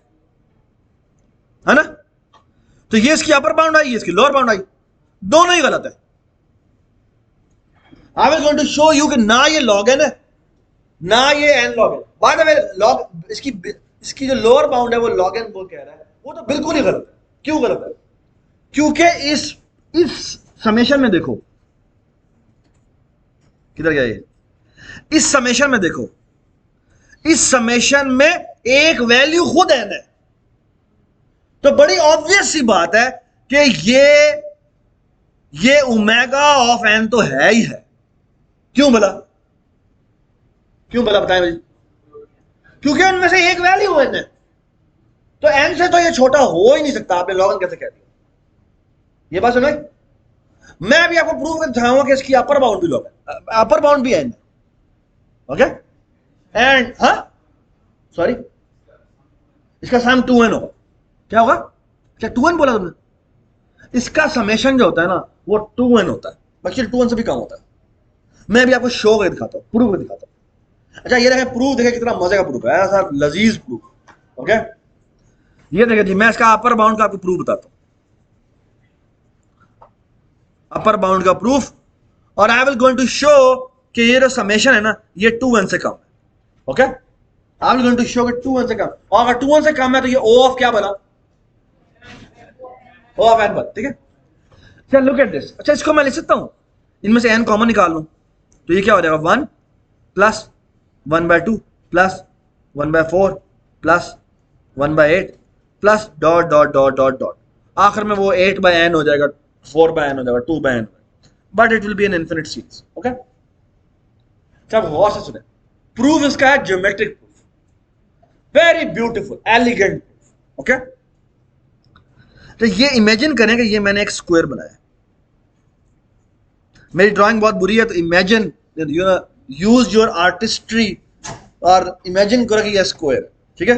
है ना? तो ये इसकी अपर बाउंड आई, ये इसकी लोअर बाउंड आई, दोनों ही गलत है। I was going to show you कि ना ये log n है ना ये n log n। बाद में log इसकी जो लोअर बाउंड है वो log n वो कह रहा है, वो तो बिल्कुल ही गलत है। क्यों गलत है? क्योंकि इस समेशन में देखो, किधर गया ये? इस समेशन में देखो, इस समेशन में एक वैल्यू खुद n है, तो बड़ी ऑब्वियस सी बात है कि ये ओमेगा ऑफ n तो है ही है। क्यों बोला? क्यों बोला बताएं भाई? क्योंकि उनमें से एक वैल्यू n है, तो n से तो ये छोटा हो ही नहीं सकता। आपने log n कैसे कह दिया? ये बात सुनो, मैं भी आपको प्रूव कर दिखाऊंगा कि इसकी अपर बाउंड भी log n, अपर बाउंड भी n है। ओके, एंड हाँ सॉरी, इसका सम 2n होगा। क्या होगा? क्या 2n बोला तुमने? इसका समेशन जो होता है ना वो 2n होता है, बल्कि 2n से भी कम होता है। मैं भी आपको शो करके दिखाता हूं, प्रूव करके दिखाता हूं। अच्छा ये देखें प्रूफ, देखें कितना मजे का प्रूफ है, ऐसा लजीज प्रूफ। ओके, ये देखें जी, मैं इसका अपर बाउंड का आपको प्रूफ बताता हूं, अपर बाउंड का प्रूफ, और I will going to show कि ये जो समेशन है ना ये 2n से कम है। Okay, I will going to show कि 2n से कम, और अगर 2n से कम है तो ये O ऑफ क्या बना? O ऑफ n बना। ठीक है, चल लुक एट दिस। अच्छा इसको मैं लिख सकता हूं, इनमें से n कॉमन निकाल लूं तो ये क्या हो जाएगा? 1 plus 1/2 plus 1/4 plus 1/8 plus dot dot dot dot dot, आखिर में वो 8/n हो जाएगा, 4/n हो जाएगा, 2/n, but it will be an infinite series. Okay, सब गौर से सुने, प्रूफ इसका है geometric proof, very beautiful elegant proof. Okay, तो ये इमेजिन करें कि ये मैंने एक स्क्वायर बनाया, मेरी ड्राइंग बहुत बुरी है तो इमेजिन, यूज योर आर्टिस्ट्री और इमेजिन करो कि ये स्क्वायर, ठीक है?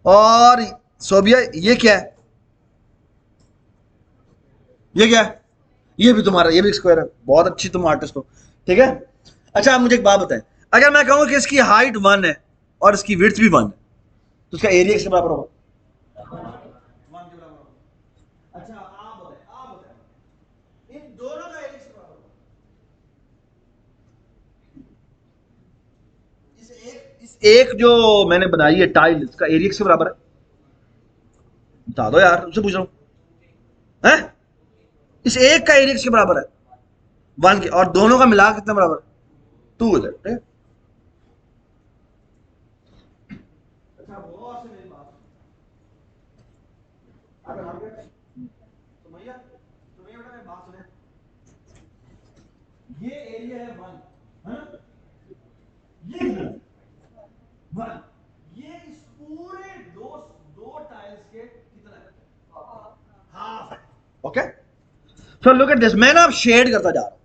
और सोबिया ये क्या है? ये क्या है? ये भी तुम्हारा, ये भी स्क्वायर है, बहुत अच्छी तुम आर्टिस्ट हो, ठीक है? अच्छा आप मुझे एक बात बताएं, अगर मैं कहूं कि इसकी हाइट 1 है और इसकी विड्थ भी 1 है तो इसका एरिया किसके बराबर होगा? 1 के बराबर होगा। अच्छा आप बताएं इन दोनों का एरिया किसके बराबर होगा? इस एक जो मैंने बनाई है टाइल, इसका एरिया किसके बराबर है? बता दो यार, उससे पूछ रहा हूं। हैं? इस एक का एरिया किसके बराबर है? 1 के, और दोनों का मिला कितना बराबर? 2 हो जाए। अच्छा गौर से मेरी बात, अगर हम सुमैया बेटा मेरी बात सुने, ये एरिया है 1, है ना? ये 1, ये इस पूरे दो टाइल्स के कितना है? हाफ है। Okay, so look at this, मैं ना अब शेड करता जा रहा हूं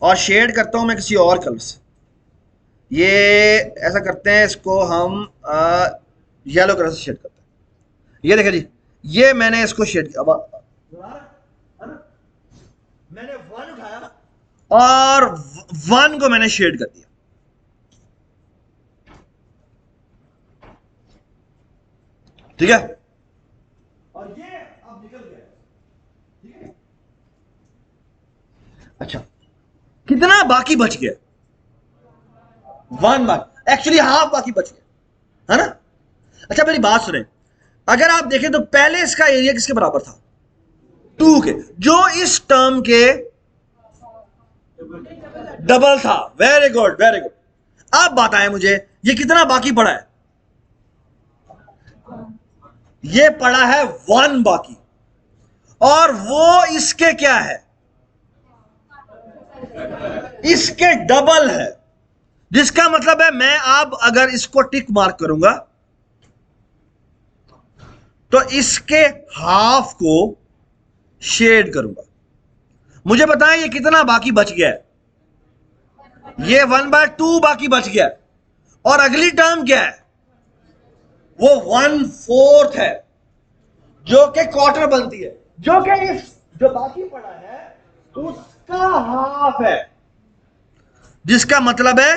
और शेड करता हूं मैं किसी और कलर से। ये ऐसा करते हैं, इसको हम येलो कलर से शेड करते हैं। ये देखिए जी, ये मैंने इसको शेड किया, मैंने 1 उठाया और 1 को मैंने शेड कर दिया। ठीक है, और ये अब निकल गया। ठीक है, अच्छा कितना बाकी बच गया? 1 बाकी, एक्चुअली हाफ बाकी बच गया, है ना? अच्छा मेरी बात सुने, अगर आप देखें तो पहले इसका एरिया किसके बराबर था? 2 के, जो इस टर्म के डबल था। Very good very good. अब बताएं मुझे ये कितना बाकी पड़ा है? ये पड़ा है 1 बाकी, और वो इसके क्या है? इसके डबल है, जिसका मतलब है मैं अब अगर इसको टिक मार्क करूंगा तो इसके हाफ को शेड करूंगा। मुझे बताएं ये कितना बाकी बच गया है? ये 1/2 बाकी बच गया है। और अगली टर्म क्या है? वो 1/4 है, जो कि क्वार्टर बनती है, जो कि इस जो बाकी पड़ा है उसका हाफ है। जिसका मतलब है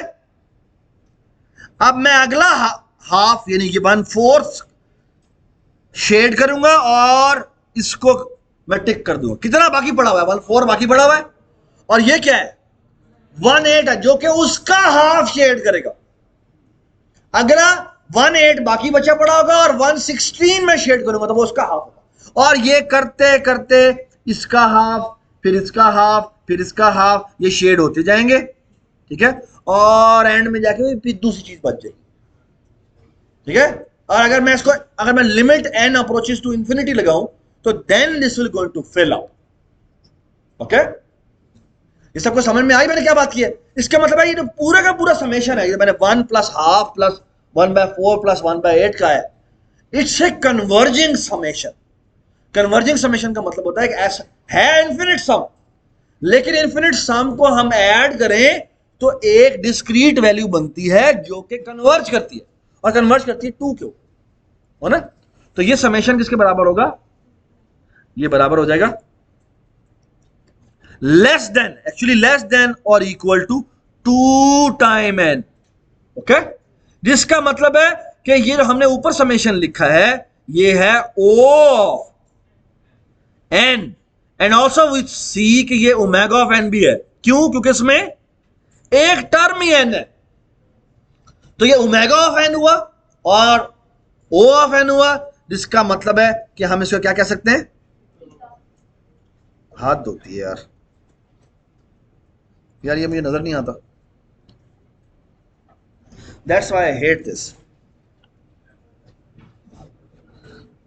अब मैं अगला हाफ यानी कि 1/4 शेड करूंगा और इसको मैं टिक कर दूंगा। कितना बाकी पड़ा हुआ है? 1/4 बाकी पड़ा हुआ है। और ये क्या है? 1/8 है, जो कि उसका हाफ शेड करेगा। अगला 1/8 बाकी बचा पड़ा होगा और 1/16 में शेड करूंगा तो वो उसका हाफ होगा। और ये करते करते इसका हाफ, फिर इसका हाफ, फिर इसका हाफ, ये शेड होते जाएंगे, ठीक है। और एंड में जाके फिर दूसरी चीज बच जाएगी, ठीक है। और अगर मैं इसको अगर मैं limit n approaches to infinity लगाऊं तो then this will going to fill up. Okay, ये सबको समझ में आई मैंने क्या बात की है? इसका मतलब है ये जो पूरा का पूरा समेशन है, ये मैंने 1 + ½ + 1/4 + 1/8 का है, it's a converging summation. Converging summation का मतलब होता है कि ऐसा है इन्फिनिट सम, लेकिन इन्फिनिट सम को हम ऐड करें तो एक डिस्क्रीट वैल्यू बनती है जो कि कन्वर्ज करती है, और कन्वर्ज करती है 2 के, हो ना। तो ये समेशन किसके बराबर होगा? ये बराबर हो जाएगा less than, actually less than और equal to 2 time n। Okay, जिसका मतलब है कि ये जो हमने ऊपर समेशन लिखा है ये है O of n and also with C कि ये ओमेगा ऑफ n भी है। क्यों? क्योंकि इसमें एक टर्म ही n है, तो ये ओमेगा ऑफ n हुआ और O ऑफ n हुआ, जिसका मतलब है कि हम इसको क्या कह सकते हैं? हाथ धोती है यार, यार ये मुझे नजर नहीं आता। That's why I hate this.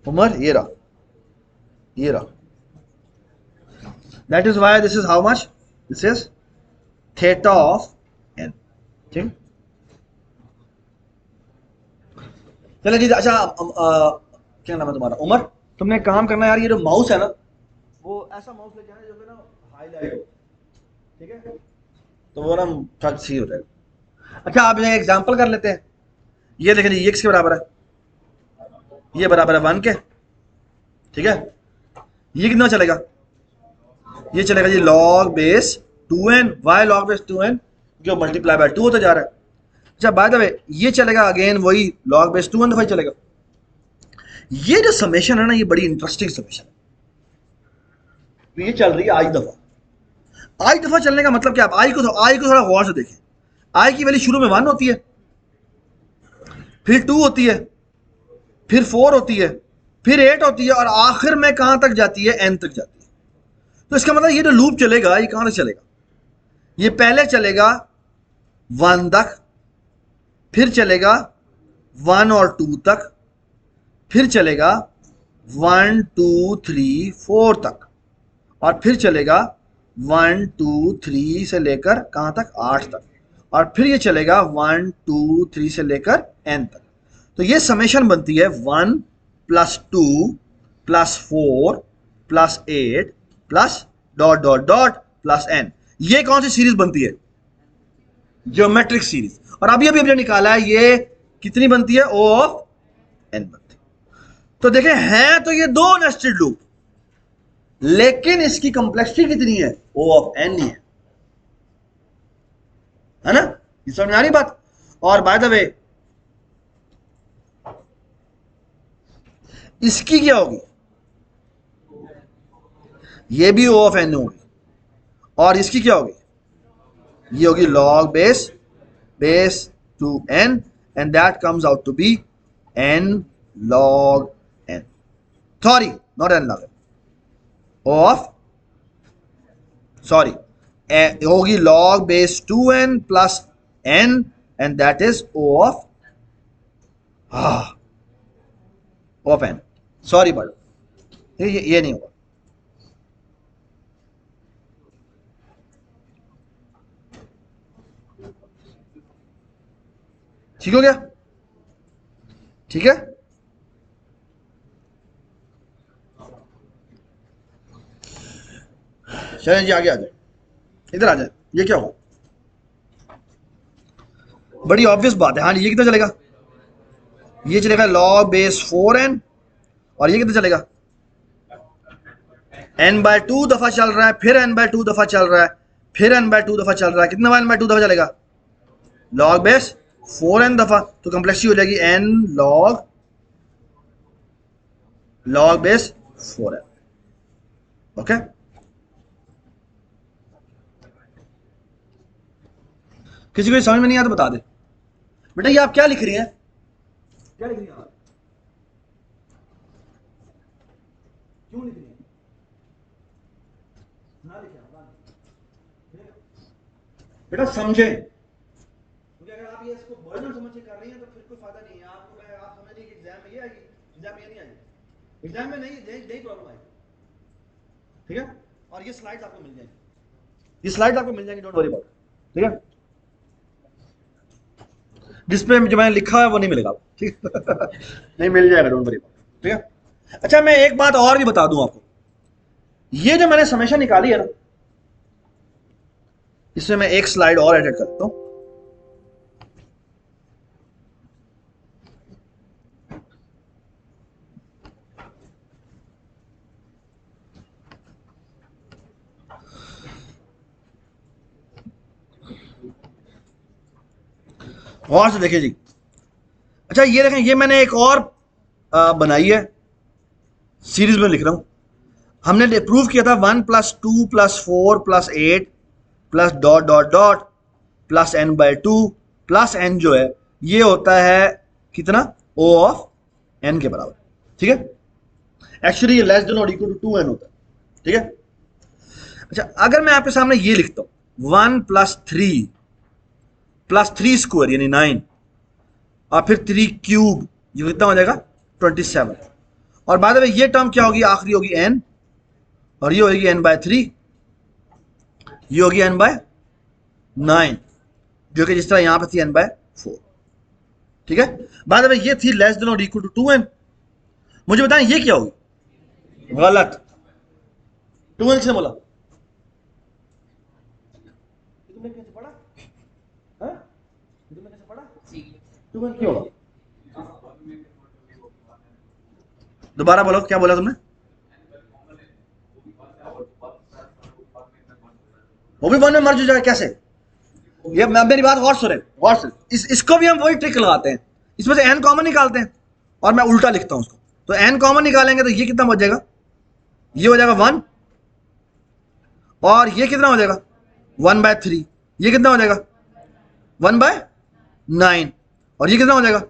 उमर ये रहा, ये रहा। That is why this is how much? This is theta of n। ठीक, चलो जी। अच्छा क्या नाम है तुम्हारा? उमर, तुमने एक काम करना यार, ये जो माउस है ना वो ऐसा माउस लेके आना जो कि ना हाईलाइट हो, ठीक है, तो वो ना टच सी हो जाएगा। अच्छा आप ये एग्जांपल कर लेते हैं। ये देखें जी, ये किसके बराबर है? ये बराबर है 1 के, ठीक है। ये कितना चलेगा? ये चलेगा जी log base 2n। Why log base 2n? जो मल्टीप्लाई बाय 2 होता जा रहा है। अच्छा बाय द वे ये चलेगा अगेन वही log बेस 2n दफा चलेगा। ये जो समेशन है ना ये बड़ी इंटरेस्टिंग समेशन है। ये चल रही है आई दफा। आई दफा चलने का मतलब क्या? आई को थोड़ा गौर से देखें। आई की वैल्यू शुरू में 1 होती है, फिर 2 होती है, फिर 4 होती है, फिर 8 होती है, और आखिर में कहां तक जाती है? n तक जाती है। तो इसका मतलब ये जो लूप चलेगा ये कहां तक चलेगा? ये पहले चलेगा 1 तक, फिर चलेगा 1 और 2 तक, फिर चलेगा 1 2 3 4 तक, और फिर चलेगा 1 2 3 से लेकर कहां तक? 8 तक, और फिर ये चलेगा 1 2 3 से लेकर n तक। तो ये समेशन बनती है 1 + 2 + 4 + 8 plus dot dot dot plus n। ये कौन सी सीरीज बनती है? Geometric series. और अभी अभी हमने निकाला है ये कितनी बनती है? O ऑफ n बनती है। तो देखें है तो ये दो नेस्टेड लूप, लेकिन इसकी कंप्लेक्सिटी कितनी है? O ऑफ n ही है ना। ये समझ में आ रही बात? और बाय द वे इसकी क्या होगी? ये भी O ऑफ n होगी, और इसकी क्या होगी? ये होगी log base 2n, and that comes out to be n log n। Sorry, not n log n, O of, sorry, होगी log base 2n plus n, and that is O of O of n। Sorry but ये नहीं होगा। ठीक हो गया? ठीक है, चलें जी आगे आ जाए, इधर आ जाए। ये क्या हुआ? बड़ी ऑब्वियस बात है। हाँ ये कितना चलेगा? ये चलेगा log बेस 4n, और ये कितना चलेगा? n/2 दफा चल रहा है, फिर n/2 दफा चल रहा है, फिर n/2 दफा चल रहा है। कितना n/2 दफा चलेगा? log बेस 4n दफा। तो कंप्लेक्सिटी हो जाएगी n log base 4n। Okay, किसी को समझ में नहीं आता बता दे बेटा, ये आप क्या लिख रही हैं? क्या लिख रही हैं आप? क्यों लिख रही हैं? ना लिखें बेटा, समझें, क्योंकि अगर आप ये इसको बर्डन समझ के कर रही हैं तो फिर कोई फायदा नहीं है। आपको आप समझ रही कि एग्जाम में ये आएगी, एग्जाम में ये नहीं आएगी, एग्जाम में नहीं प्रॉब्लम आएगी। ठीक है, और ये स्लाइड्स आपको मिल जाएंगी, ये स्लाइड्स आपको मिल जाएंगी, डोंट वरी अबाउट। ठीक है, जिसपे जो मैंने लिखा है वो नहीं मिलेगा, ठीक नहीं मिल जाएगा, डोंट वरी। ठीक है, अच्छा मैं एक बात और भी बता दूं आपको, ये जो मैंने समेशन निकाली है ना, इसमें मैं एक स्लाइड और एडिट करता हूं। और से देखिए जी, अच्छा ये देखें, ये मैंने एक और बनाई है, सीरीज में लिख रहा हूं। हमने प्रूव किया था 1 + 2 + 4 + 8 plus dot dot dot plus n/2 plus n जो है ये होता है कितना? O ऑफ n के बराबर। ठीक है, एक्चुअली ये लेस देन और इक्वल टू 2n होता है। ठीक है, अच्छा अगर मैं आपके सामने ये लिखता हूं 1 + 3 + 3 स्क्वायर यानी 9, और फिर 3 क्यूब, ये कितना हो जाएगा? 27। और बाद में ये टर्म क्या होगी? आखिरी होगी n, और ये होगी n/3, ये होगी n/9, जो कि जिस तरह यहां पे थी n/4। ठीक है, बाद में ये थी लेस देन और इक्वल टू 2n। मुझे बताएं ये क्या होगी? गलत, 2n किसने बोला? तुमने कैसे पढ़ा? हाँ? तुमने कैसे पढ़ा? 2n क्यों होगा? दोबारा बोलो, क्या बोला तुमने? वो भी 1 में मर्ज हो जाएगा कैसे? ये मेरी बात गौर सुने, गौर से। इसको भी हम वही ट्रिक लगाते हैं, इसमें से n कॉमन निकालते हैं और मैं उल्टा लिखता हूं उसको। तो n कॉमन निकालेंगे तो ये कितना बच जाएगा? ये हो जाएगा 1, और ये कितना हो जाएगा? 1/3। ये कितना हो जाएगा? 1/9, और ये कितना हो जाएगा?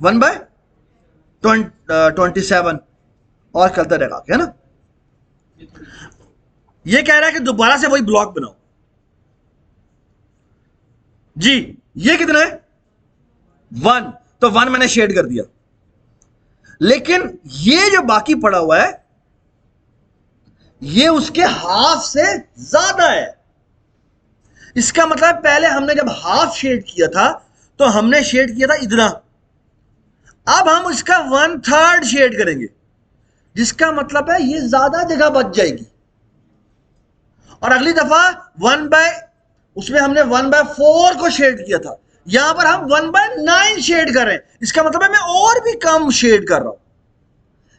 1/27, और चलता रहेगा, है ना? ये कह रहा है कि दोबारा से वही ब्लॉक बनाओ जी। ये कितना है? 1, तो 1 मैंने शेड कर दिया, लेकिन ये जो बाकी पड़ा हुआ है ये उसके हाफ से ज्यादा है। इसका मतलब पहले हमने जब हाफ शेड किया था तो हमने शेड किया था इतना, अब हम उसका 1/3 शेड करेंगे, जिसका मतलब है ये ज्यादा जगह बच जाएगी। और अगली दफा उसमें हमने 1/4 को शेड किया था, यहां पर हम 1/9 शेड कर रहे हैं। इसका मतलब है मैं और भी कम शेड कर रहा हूं,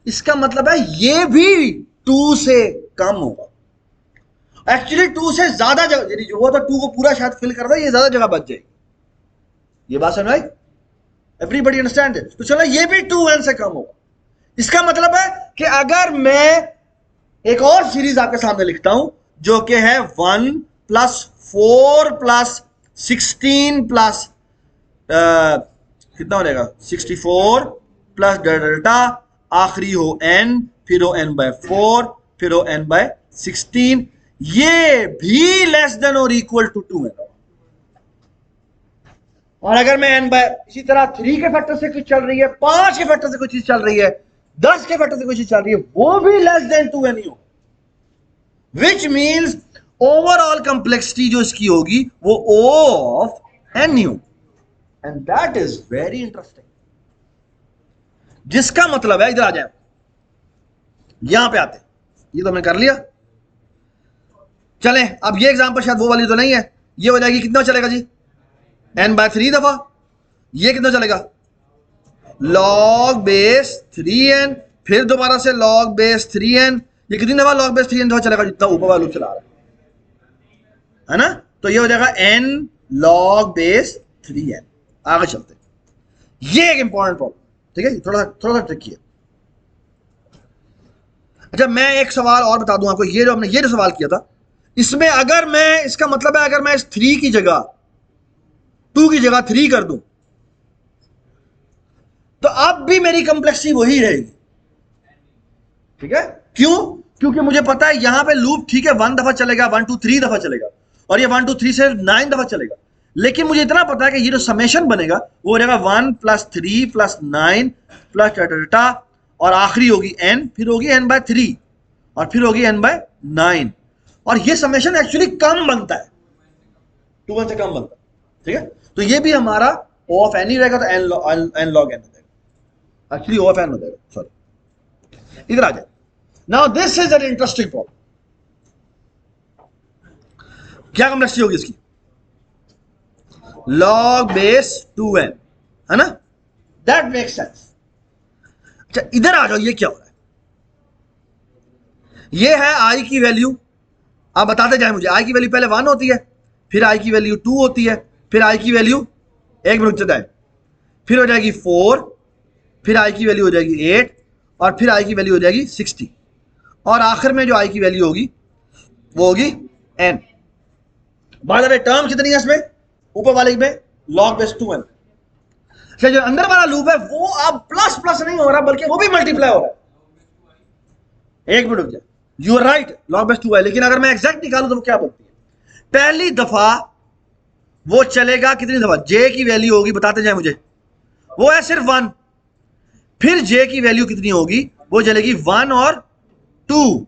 इसका मतलब है ये भी 2 से कम होगा। एक्चुअली 2 से ज्यादा जगह, यदि जो हुआ था 2 को पूरा शायद फिल कर रहा है, ये ज्यादा जगह बच जाएगी। ये बात समझ आई? Everybody understand? तो चलो ये भी 2n से कम होगा। इसका मतलब है कि अगर मैं एक और सीरीज आपके सामने लिखता हूं जो कि है 1 + 4 + 16 प्लस कितना हो जाएगा? 64 प्लस डेल्टा, आखिरी हो n, फिर हो n/4, फिर हो n/16, ये भी लेस देन और इक्वल टू 2 है। और अगर मैं इसी तरह 3 के फैक्टर से कुछ चल रही है, 5 के फैक्टर से कुछ चीज चल रही है, 10 के फैक्टर से कुछ चीज चल रही है, वो भी लेस देन 2n ही हो, विच मीन्स ओवरऑल कंप्लेक्सिटी जो इसकी होगी वो O ऑफ n ही हो। And that is very interesting, जिसका मतलब है, इधर आ जाए, यहां पे आते, ये तो हमने कर लिया। चलें, अब ये एग्जांपल शायद वो वाली तो नहीं है, ये हो जाएगी कितना चलेगा जी, n/3 दफा, ये कितना चलेगा log बेस 3n, फिर दोबारा से log बेस 3n, ये कितनी दफा log बेस 3n दफा चलेगा, जितना ऊपर वाला लूप चला रहा है ना। तो ये हो जाएगा n log बेस 3n। आगे चलते, ये एक इंपॉर्टेंट प्रॉब्लम, ठीक है, थोड़ा सा ट्रिकी है। अच्छा, मैं एक सवाल और बता दूं आपको, ये जो हमने ये जो सवाल किया था, इसमें अगर मैं, इसका मतलब है अगर मैं इस 3 की जगह 2 की जगह 3 कर दूं, तो अब भी मेरी कॉम्प्लेक्सिटी वही रहेगी, ठीक है। क्यों? क्योंकि मुझे पता है यहां पे लूप, ठीक है, 1 दफा चलेगा, 1 2 3 दफा चलेगा, और ये 1 2 3 से 9 दफा चलेगा, लेकिन मुझे इतना पता है कि ये जो समेशन बनेगा वो हो जाएगा 1 + 3 + 9 प्लस टाटा, और आखिरी होगी n, फिर होगी n/3, और फिर होगी n/9, और ये समेशन एक्चुअली कम बनता है, 2 से कम बनता है, ठीक है। तो ये भी हमारा O of n ही रहेगा, तो n log n हो जाएगा, एक्चुअली O of n हो जाएगा, सॉरी। इधर आ जाए, now this is an interesting problem. क्या कॉम्प्लेक्सिटी होगी इसकी, log बेस 2n, है ना, दैट मेक्स सेंस। अच्छा, इधर आ जाओ, ये क्या हो रहा है, ये है i की वैल्यू, आप बताते जाए मुझे, i की वैल्यू पहले 1 होती है, फिर i की वैल्यू 2 होती है, फिर i की वैल्यू, एक मिनट चलता है, फिर हो जाएगी 4, फिर i की वैल्यू हो जाएगी 8, और फिर i की वैल्यू हो जाएगी 60, और आखिर में जो i की वैल्यू होगी वो होगी n। Bye the way, term कितनी है इसमें, ऊपर वाले में log बेस 2n। अच्छा, जो अंदर वाला लूप है वो अब प्लस प्लस नहीं हो रहा, बल्कि वो भी मल्टीप्लाई हो रहा है। एक मिनट रुक जाए, you are right, log base 2 है, लेकिन अगर मैं एग्जैक्ट निकालूं तो वो क्या बोलती है, पहली दफा वो चलेगा कितनी दफा, j की वैल्यू होगी, बताते जाए मुझे, वो है सिर्फ 1, फिर j की वैल्यू कितनी होगी, वो चलेगी 1 और 2,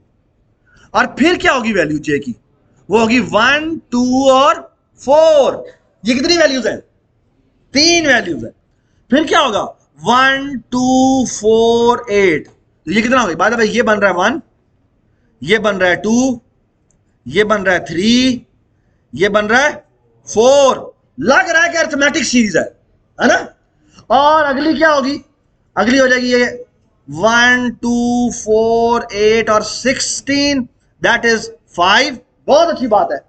और फिर क्या होगी वैल्यू j की, वो होगी 1 2 और 4। ये कितनी वैल्यूज है, 3 वैल्यूज है। फिर क्या होगा, 1 2 4 8, तो ये कितना होगा, बात है भाई, ये बन रहा है 1, ये बन रहा है 2, ये बन रहा है 3, ये बन रहा है 4, लग रहा है कि अरिथमेटिक सीरीज है ना। और अगली क्या होगी, अगली हो जाएगी ये 1 2 4 8 और 16, दैट इज 5। बहुत अच्छी बात है,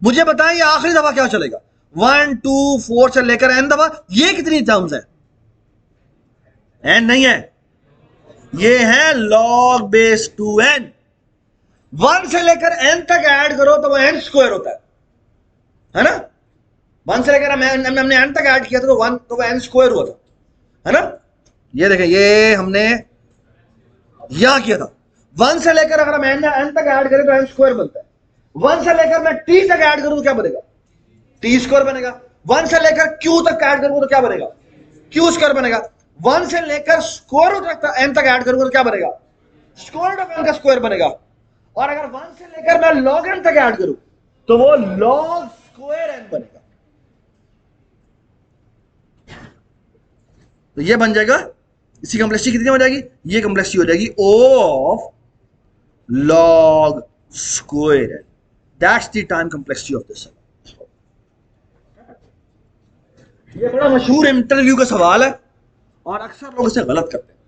मुझे बताएं ये आखिरी दफा क्या चलेगा, 1 2 4 से लेकर n दफा, ये कितनी टर्म्स है, n नहीं है, ये है log बेस 2n। 1 से लेकर n तक ऐड करो तो वो n स्क्वायर होता है ना, 1 से लेकर हमने n तक ऐड किया था तो 1 तो वो n स्क्वायर हुआ था, है ना। ये देखें, ये हमने यहां किया था, 1 से लेकर अगर हम n तक ऐड करें तो n स्क्वायर बनता है, 1 से लेकर मैं t तक ऐड करूं तो क्या बनेगा, t स्क्वायर बनेगा, 1 से लेकर q तक ऐड करूंगा तो क्या बनेगा, q स्क्वायर बनेगा, 1 से लेकर स्क्वायर रूट तक n तक ऐड करूंगा तो क्या बनेगा, स्क्वायर रूट ऑफ n का स्क्वायर बनेगा, और अगर 1 से लेकर मैं log n तक ऐड करूं तो वो log स्क्वायर n बनेगा। तो ये बन जाएगा, इसकी कॉम्प्लेक्सिटी कितनी हो जाएगी, ये कॉम्प्लेक्सिटी हो जाएगी O of log square n, that's the time complexity of this. ये बड़ा मशहूर इंटरव्यू का सवाल है और अक्सर लोग इसे गलत करते हैं,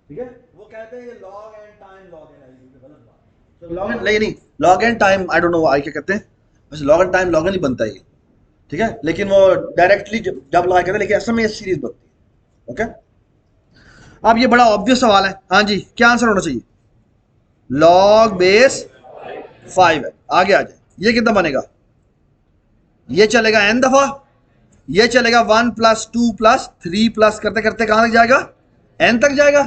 ठीक है, वो कहते हैं log n time log n है, ये गलत बात है। तो log n नहीं, log n time I don't know I क्या कहते हैं, वैसे log n time log n ही बनता है ये, ठीक है, लेकिन वो डायरेक्टली जब लगा कहते हैं, लेकिन असल में ये सीरीज बनती है। ओके, अब ये बड़ा ऑब्वियस सवाल है, हाँ जी, क्या आंसर होना चाहिए, log बेस 5 है। आगे आ जाए, ये कितना बनेगा, ये चलेगा n दफा, ये चलेगा 1 + 2 + 3 प्लस करते करते कहां तक जाएगा, n तक जाएगा,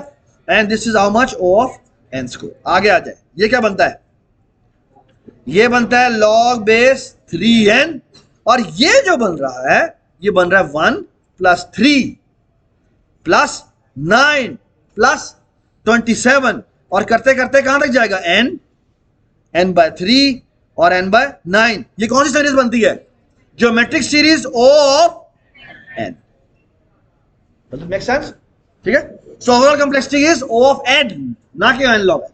and this is how much O of n square. आगे आ जाए, ये क्या बनता है, ये बनता है log बेस 3n, और ये जो बन रहा है ये बन रहा है 1 + 3 + 9 + 27, और करते करते कहां तक जाएगा, n/3 और n/9। ये कौन सी सीरीज बनती है, geometric series O of n. Does it make sense? ठीक है? So overall complexity is O of n, ना कि n log n.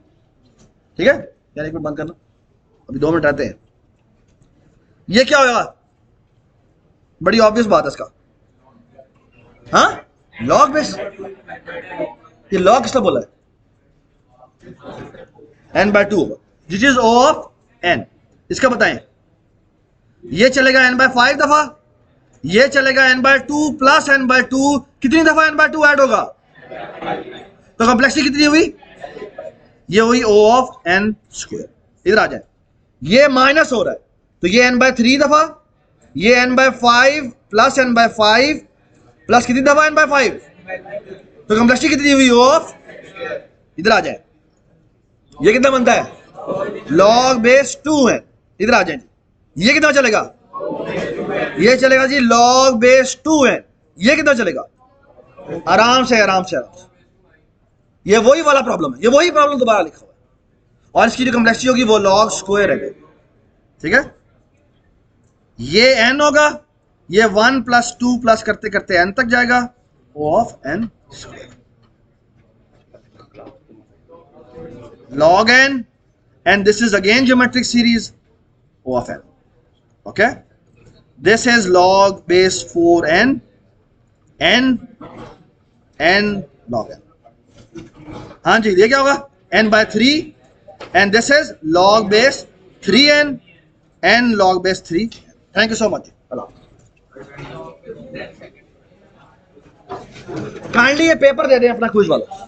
ठीक है? यार एक मिनट बंद करना, अभी 2 मिनट रहते हैं. ये क्या होगा? बड़ी ऑब्वियस बात है इसका. हाँ, लॉग बेस. ये लॉग किसने बोला है? n/2 होगा, this is O of n. इसका बताएं. ये चलेगा n/5 दफा, ये चलेगा n/2 प्लस n/2. कितनी दफा n/2 ऐड होगा? तो कॉम्प्लेक्सिटी कितनी हुई? ये हुई O of n स्क्वायर. इधर आ जाए, ये माइनस हो रहा है तो ये n/3 दफा, ये n/5 प्लस n/5 प्लस कितनी दफा n/5. तो कॉम्प्लेक्सिटी कितनी हुई? O of, इधर आ जाए, ये कितना बनता है? log बेस 2 है. इधर आ जाए, ये कितना चलेगा? ये चलेगा जी log बेस 2 है. ये कितना चलेगा? आराम से आराम से आराम से. ये वही वाला प्रॉब्लम है, ये वही प्रॉब्लम दोबारा लिखा हुआ है, और इसकी जो कॉम्प्लेक्सिटी होगी वो log स्क्वायर है. ठीक है? ये n होगा, ये 1 प्लस 2 प्लस करते करते n तक जाएगा. O of n square log n, and this is again geometric series O of n. Okay, this is log base 4n, n log n. हाँ जी, ये क्या होगा? n/3, and this is log base 3n, n log base 3. Thank you so much. Kindly ये paper दे दें अपना quiz वाला.